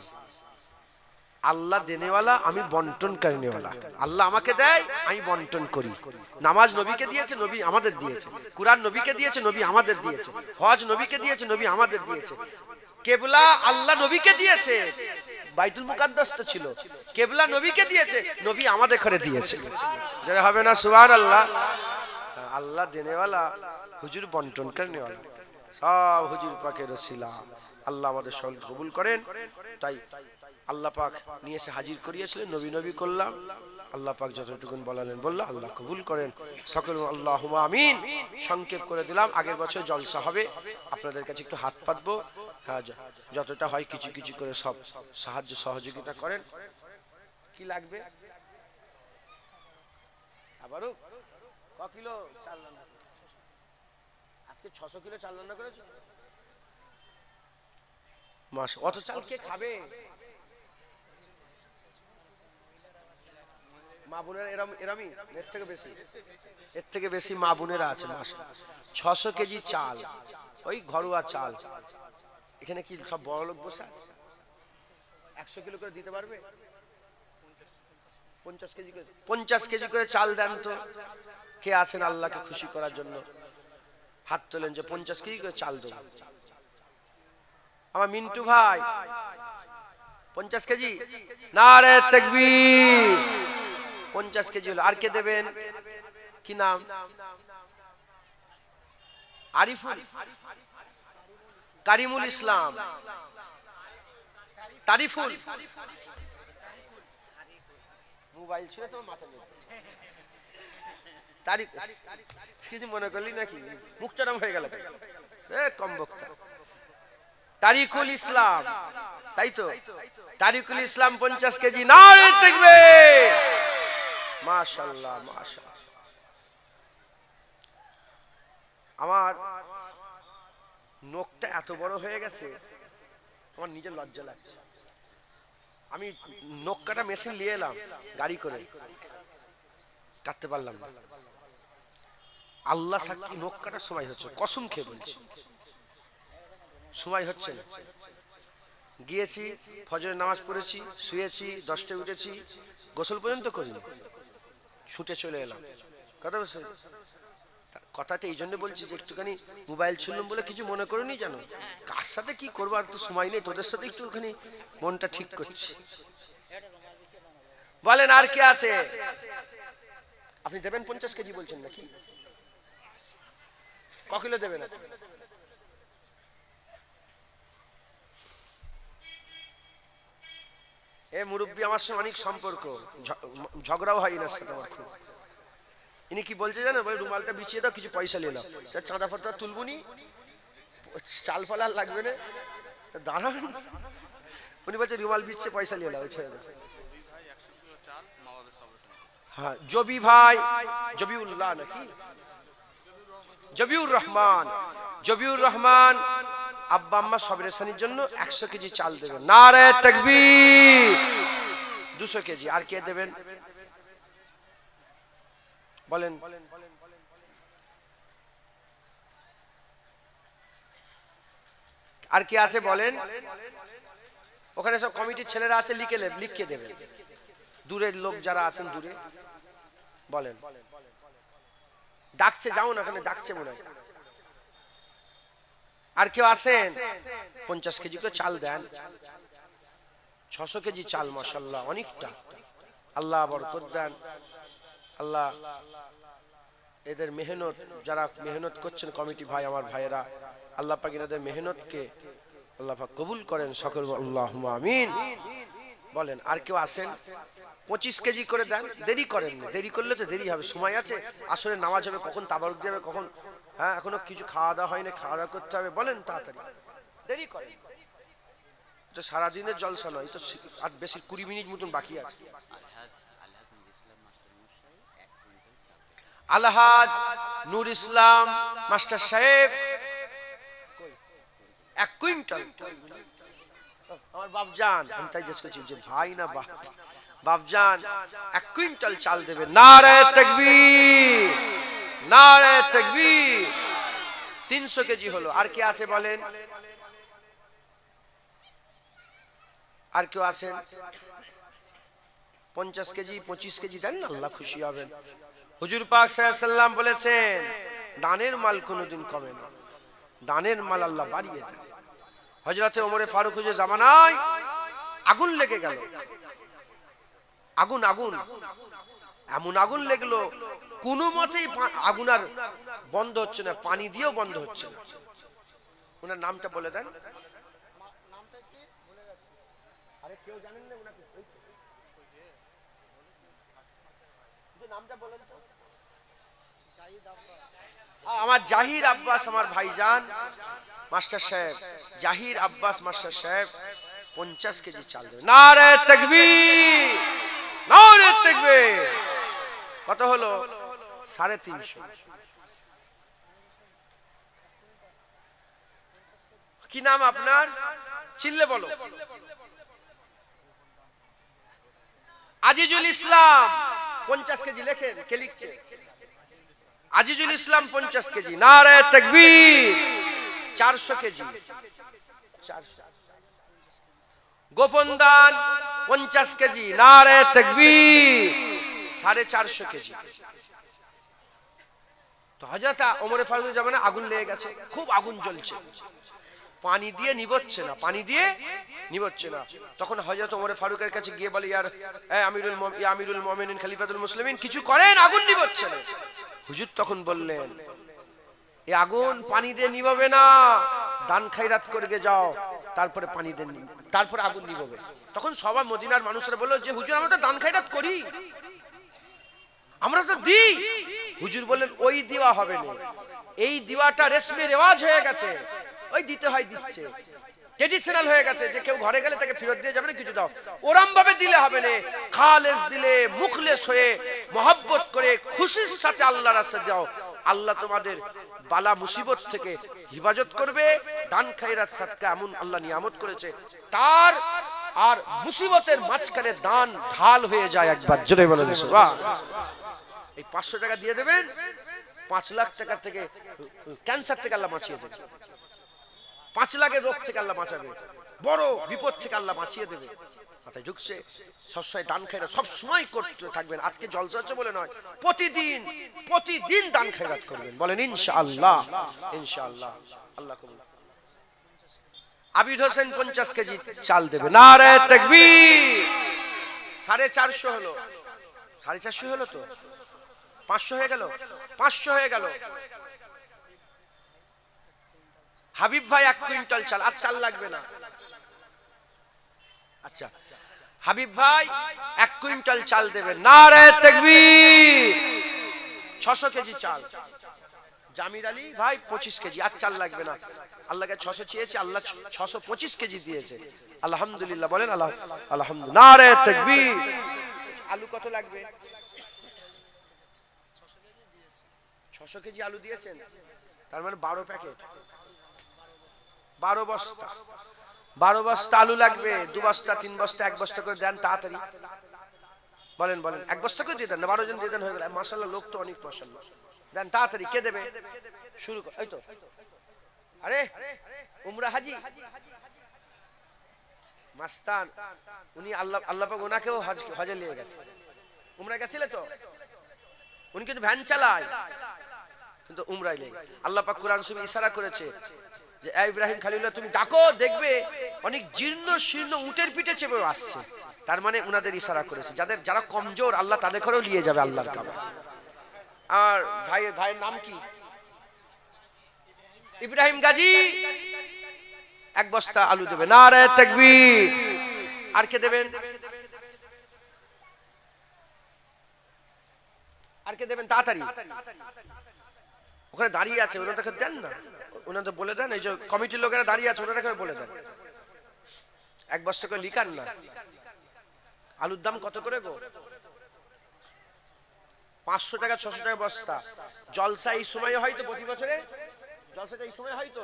A: আল্লাহ দেনেওয়ালা, আমি বন্টন করেনেওয়ালা। আল্লাহ আমাকে দেয়, আমি বন্টন করি। নামাজ নবীকে দিয়েছে, নবী আমাদের দিয়েছে। কুরআন নবীকে দিয়েছে, নবী আমাদের দিয়েছে। হজ নবীকে দিয়েছে, নবী আমাদের দিয়েছে। কেবলা আল্লাহ নবীকে দিয়েছে, বাইতুল মুকাদ্দাস তো ছিল, কেবলা নবীকে দিয়েছে, নবী আমাদের ঘরে দিয়েছে। যারা হবে না সুবহানাল্লাহ। আল্লাহ দেনেওয়ালা, হুজুর বন্টন করেনেওয়ালা, সব হুজুর পাকের ওসিলা। আল্লাহ আমাদের সকল কবুল করেন। তাই আল্লাহ পাক নিয়ে এসে হাজির করিয়েছিলেন, নবী নবী করলাম। আল্লাহ পাক যতটুকুন বলালেন বললাম, আল্লাহ কবুল করেন সকল, আল্লাহুম্মা আমিন। সংক্ষেপ করে দিলাম, আগের বছর জলসা হবে, আপনাদের কাছে একটু হাত পাতবো। হ্যাঁ, যতটা হয় কিছু কিছু করে সব সাহায্য সহযোগিতা করেন। কি লাগবে? আবারও ক কিলো চাল রান্না? আজকে 600 কিলো চাল রান্না করেছো? মাস অত চাল কে খাবে? মা বোনেরা এরমই, এর থেকে বেশি মা বোনেরা আছে। মাস 600 কেজি চাল, ওই ঘরোয়া চাল। এখানে কি সব বড় লোক বসে আছে? 100 কিলো করে দিতে পারবে? 50 কেজি করে চাল দেন তো। কে আছেন আল্লাহকে খুশি করার জন্য? হাত তোলেন যে 50 কেজি করে চাল দেবো। আমার মিন্টু ভাই 50 কেজি, নারে তাকবীর। 50 কেজি হলো। আর কে দেবেন? কি নাম? আরিফুল, কারিমুল ইসলাম, তারিফুল। মোবাইল ছিল তোমার মাথা নেই। তারিখ কিছু মনে করলি নাকি? মুখটারাম হয়ে গেল, কম বক্তা। তারিকুল ইসলাম, তাই তো? তারিকুল ইসলাম 50 কেজি, নারে তাকবীর। মাশাআল্লাহ, মাশাআল্লাহ। আমার নখটা এত বড় হয়ে গেছে, আমার নিজের লজ্জা লাগছে। আমি নখ কাটা মেশিন নিয়ে এলাম গাড়ি করে, কাটতে পারলাম না। আল্লাহ সাক্ষী, নখ কাটার সময় হচ্ছে, কসম খেয়ে বলছি সময় হচ্ছে না। গিয়েছি, ফজরের নামাজ পড়েছি, শুয়েছি, 10টায় উঠেছি, গোসল পর্যন্ত করিনি, ছুটে চলে এলাম। কথাটা এই জন্য বলছি যে একটুখানি মোবাইল ছিলাম বলে কিছু মনে করিনি, জানো কার সাথে কি করবো, আর তো সময় নেই, তোদের সাথে একটুখানি মনটা ঠিক করছি। বলেন আর কে আছে? আপনি দেবেন 50 কেজি বলছেন নাকি? ক কিলো দেবেন? এ মুরব্বী আমার সঙ্গে অনেক সম্পর্ক, ঝগড়াও হয় এনার সাথে আমার খুব। ইনি কি বলছে জানো? বলে রুমালটা বিছিয়ে দাও, কিছু পয়সা নিয়ে নাও। চাঁদা ফাতা তুলবুনি, চাল ফল আর লাগবে না, দাঁড়ান। উনি বলছে রুমাল বিছছে, পয়সা নিয়ে নাও, ছেড়ে দাও। হ্যাঁ, জবি ভাই, জবিউল্লাহ নাকি জবিউর রহমান, জবিউর রহমান আব্বা আম্মা সবরেসানির জন্য 100 কেজি চাল দেবেন। নারে তাকবীর। 200 কেজি। আর কে দেবেন বলেন? আর কে আছে বলেন? ওখানে সব কমিটির ছেলেরা আছে, লিখে দেবেন। দূরের লোক যারা আছেন দূরে বলেন। ডাকছে, যাও না, ওখানে ডাকছে মনে হয়। আর কেউ আছেন? 50 কেজি করে চাল দেন। 600 কেজি চাল, মাশাআল্লাহ, অনেকটা। আল্লাহ বরকত দেন। আল্লাহ এদের মেহনত, যারা মেহনত করছেন কমিটি ভাই, আমার ভাইয়েরা, আল্লাহ পাক এদের মেহনতকে আল্লাহ পাক কবুল করেন সকল, আল্লাহুম্মা আমিন। বলেন আর কেউ আছেন? 25 কেজি করে দেন। দেরি করেন না, দেরি করলে তো দেরি হবে, সময় আছে। আসলে নামাজ হবে কখন, তাবারুক দেবে কখন, হ্যাঁ এখনো কিছু খাওয়া দাওয়া হয়নি, খাওয়া দাওয়া করতে হবে। বলেন তাড়াতাড়ি, দেরি করেন। এটা সারাদিনের জলসা নয়, তো আর বেশি 20 মিনিট মতন বাকি আছে। আলহাজ নূর ইসলাম মাস্টার সাহেব 1 কুইন্টাল। আমার বাপজান, আমি তাই জিজ্ঞেস করছি যে ভাই না বাপজান 1 কুইন্টাল চাল দেবে। নারে তাকবীর, নারে তাকবীর। 300 কেজি হলো। আর কে আছে বলেন? আর কেউ আছেন 50 কেজি 25 কেজি দেন না, আল্লাহ খুশি হবেন। হুজুর পাক সাল্লাল্লাহু আলাইহি সাল্লাম বলেছেন দানের মাল কোনোদিন কমে না, দানের মাল আল্লাহ বাড়িয়ে দেন। হযরতে ওমরে ফারুক হুজুর জামানায় আগুন লেগে গেল, আগুন আগুন এমন আগুন লেগলো কোনো মতেই আগুন আর বন্ধ হচ্ছে না, পানি দিয়েও বন্ধ হচ্ছে না। ওনার নামটা বলে দেন। আরে কেউ জানেন না ওনাকে? নামটা বলেন তো। আমার জাহির আব্বাস, আমার ভাইজান মাস্টার সাহেব জাহির আব্বাস মাস্টার সাহেব 50 কেজি চাল দেবে। নারে তাকবীর, নারে তাকবীর। কত হলো? 350। কি নাম আপনার? চিল্লে বলো। আজিজুল ইসলাম 50 কেজি। লেখেন, কে লিখছে? আজিজুল ইসলাম 50 কেজি। নারে তাকবীর। 400 কেজি। 400। গোপন দান 50 কেজি। নারে তাকবীর। 450 কেজি। তো হযরত ওমরে ফারুক জামানে আগুন লেগে গেছে, খুব আগুন জ্বলছে, পানি দিয়ে নিভচ্ছে না, পানি দিয়ে নিভচ্ছে না। তখন হযরত ওমরে ফারুকের কাছে গিয়ে বলে, ইয়া আমিরুল মুমিনিন খলিফাতুল মুসলিমিন, কিছু করেন, আগুন নিভচ্ছে না। হুজুর তখন বললেন, এই আগুন পানি দিয়ে নিভাবে না, দান খায়রাত করে যাও, তারপরে পানি দেন, তারপরে আগুন নিভাবে। তখন সবাই মদিনার মানুষরা বলল যে হুজুর আমরা তো দান খায়রাত করি, আমরা তো দিই। হুজুর বললেন ওই দেওয়া হবে না, এই দেওয়াটা রেশমে রেওয়াজ হয়ে গেছে, ওই দিতে হয় দিচ্ছে, ট্রেডিশনাল হয়ে গেছে যে কেউ ঘরে গেলে তাকে ফেরত দিয়ে যাবে না, কিছু দাও, ওরম ভাবে দিলে হবে না। খালেস দিলে, মুখলেস হয়ে, মহব্বত করে, খুশির সাথে আল্লাহর রাস্তায় দাও, আল্লাহ তোমাদের বালা মুসিবত থেকে হিফাজত করবে। দান খায়রাত সাদকা এমন আল্লাহ নিয়ামত করেছে, তার আর মুসিবতের মাঝখানে দান ঢাল হয়ে যায়। একবার জোরে বলেন সুবহানাল্লাহ। এই 500 টাকা দিয়ে দেবেন, 5 লাখ টাকা থেকে ক্যান্সার থেকে আল্লাহ বাঁচিয়ে দেবে, 5 লাখের রোগ থেকে আল্লাহ বাঁচাবে, বড় বিপদ থেকে আল্লাহ বাঁচিয়ে দেবে। মাথায় ঢুকছে? সবসময় দান খায়রাত সবসময় করতে থাকবেন। আজকে জলসা হচ্ছে বলে নয়, প্রতিদিন প্রতিদিন দান খায়রাত করবেন। বলেন ইনশাআল্লাহ, ইনশাআল্লাহ। আল্লাহ কবুল। আবিদ হোসেন 50 কেজি চাল দেবে। নারে তাকবীর। 450 হলো, 450 হলো তো, 500 হয়ে গেল, 500 হয়ে গেল। হাবিব ভাই 1 কুইন্টাল চাল, আর চাল লাগবে না। আচ্ছা, হাবিব ভাই 1 কুইন্টাল চাল দেবেন। নারে তাকবীর। 600 কেজি চাল। জামির আলী ভাই 25 কেজি, আর চাল লাগবে না। আল্লাহকে 600 চেয়েছে, আল্লাহ 625 কেজি দিয়েছে। আলহামদুলিল্লাহ বলেন আলহামদুলিল্লাহ। নারে তাকবীর। আলু কত লাগবে? 600 কেজি আলু দিয়েছেন, তার মানে 12 প্যাকেট, 12 বস্তা। 12 বস্তা আলু লাগবে। 2 বস্তা, 3 বস্তা, 1 বস্তা করে দেন তাড়াতাড়ি। বলেন বলেন, 1 বস্তা করে দিয়ে দেন না, 12 জন দিয়ে দেন, হয়ে গেল। মাশাআল্লাহ, লোক তো অনেক, মাশাআল্লাহ। দেন তাড়াতাড়ি। কে দেবে? শুরু কর। এই তো, আরে উমরা হাজি মাস্তান, উনি আল্লাহ পাক ওনাকেও হজে নিয়ে গেছে। উমরা গেছিলে তো? উনি কিন্তু ভ্যান চালায়, কিন্তু উমরাই নেই। আল্লাহ পাক কোরআন শরীফে ইশারা করেছে যে ইব্রাহিম খলিলুল্লাহ তুমি ডাকো, দেখবে অনেক জীর্ণ শীর্ণ উটের পিঠে চেপে আসছে। তার মানে উনাদের ইশারা করেছে, যারা কমজোর আল্লাহ তাদের ঘরেও নিয়ে যাবে আল্লাহর কাবা। আর ভাইয়ের নাম কি? ইব্রাহিম গাজী। 1 বস্তা আলু দেবে। নারে তাকবীর। আর কে দেবেন? আর কে দেবেন? তাড়াতাড়ি। ওখানে দাঁড়িয়ে আছে, ওনাদেরকে দেন না, ওনাদের বলে দেন, এই যে কমিটির লোকেরা দাঁড়িয়ে আছে ওনাদেরকে বলে দেন 1 বস্তা করে লিখান না। আলুর দাম কত করে গো? 500 টাকা, 600 টাকা বস্তা। জলসা এই সময় হয়তো, প্রতি বছরে জলসাটা এই সময় হয়তো,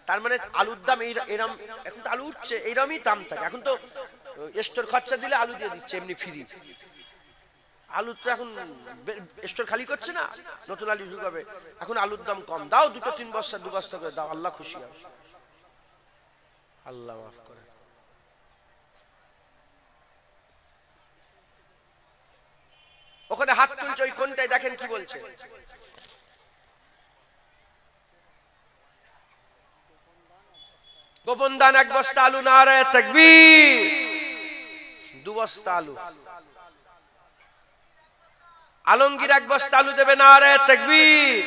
A: তার মানে আলুর দাম এরম, এখন তো আলু উঠছে, এইরকমই দাম থাকে। এখন তো স্টোর খরচা দিলে আলু দিয়ে দিচ্ছে এমনি ফ্রি। আলু তো এখন স্টোর খালি করছে না, নতুন আলু ঢুকাবে। এখন আলুর দাম কম, দাও 2-3 বস্তা, 2 বস্তা করে দাও, আল্লাহ খুশি হবে। আল্লাহ মাফ করে। ওখানে হাত তুলছে ওই কোনটাই দেখেন কি বলছে। গোপন দান 1 বস্তা আলু, নারে তাকবীর। 2 বস্তা আলু। আলমগীর 1 বস্তা আলু দেবে, নারে তাকবীর।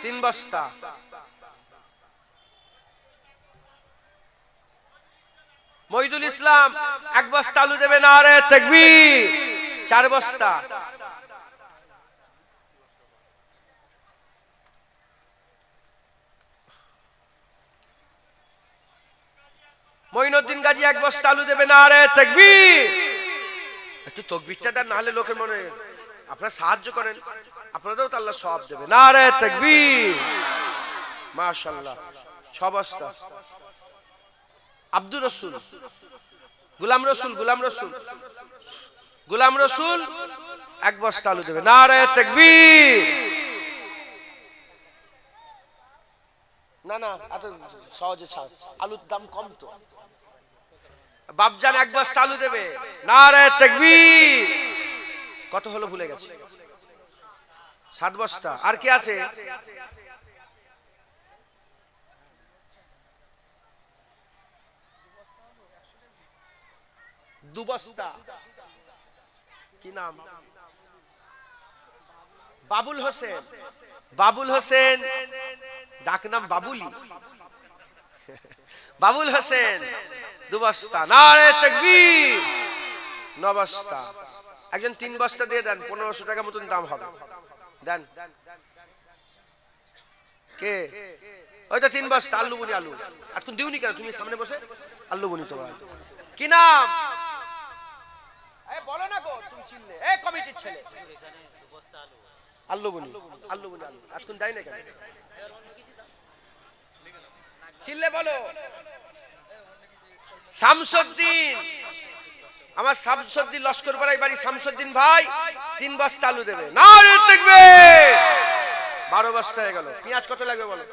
A: 3 বস্তা। মহিদুল ইসলাম 1 বস্তা আলু দেবে, নারে তাকবীর। 4 বস্তা। মঈনুদ্দিন গাজী 1 বস্তা আলু দেবে, নারে তাকবীর। একটু তাকবীরটা দেন, না হলে লোকের মনে আপনারা সাহায্য করেন, আপনাদেরও তো আল্লাহ সওয়াব দেবে। নারে তাকবীর, মাশাআল্লাহ। 6 বস্তা। আব্দুর রসুল, গোলাম রসুল, গোলাম রসুল, গোলাম রসুল 1 বস্তা আলু দেবে, নারে তাকবীর। না না, এত সহজে ছাড়, আলুর দাম কম তো। বাপজান 1 বস্তা আলু দেবে, নারে তাকবীর। কত হলো ভুলে গেছে। 7 বস্তা। আর কি আছে? দু বস্তা। কি নাম? বাবুল হোসেন। বাবুল হোসেন, ডাক নাম বাবুলি। বাবুল হোসেন 2 বস্তা, নারে তাকবীর। 9 বস্তা। একজন 3 বস্তা দিয়ে দেন, 1500 টাকা মতন দাম হবে, দেন। কে? ওই তো 3 বস্তা আলু বুনি। আলু এখন দিউনি কেন? তুমি সামনে বসে আলু বুনি। তোমার কি নাম? বলো না গো, তুমি চিনলে? কমিটির ছেলে। আলু বুনি, আলু বুনি, আলু এখন দেয় না কেন? চিনলে বলো। শামসুদ্দিন, আমার শামসুদ্দিন লস্করপাড়ায় বাড়ি। শামসুদ্দিন ভাই 3 বস্তা আলু দেবে, নারে তাকবীর। 12 বস্তা হয়ে গেল। পেঁয়াজ কত লাগবে বলো?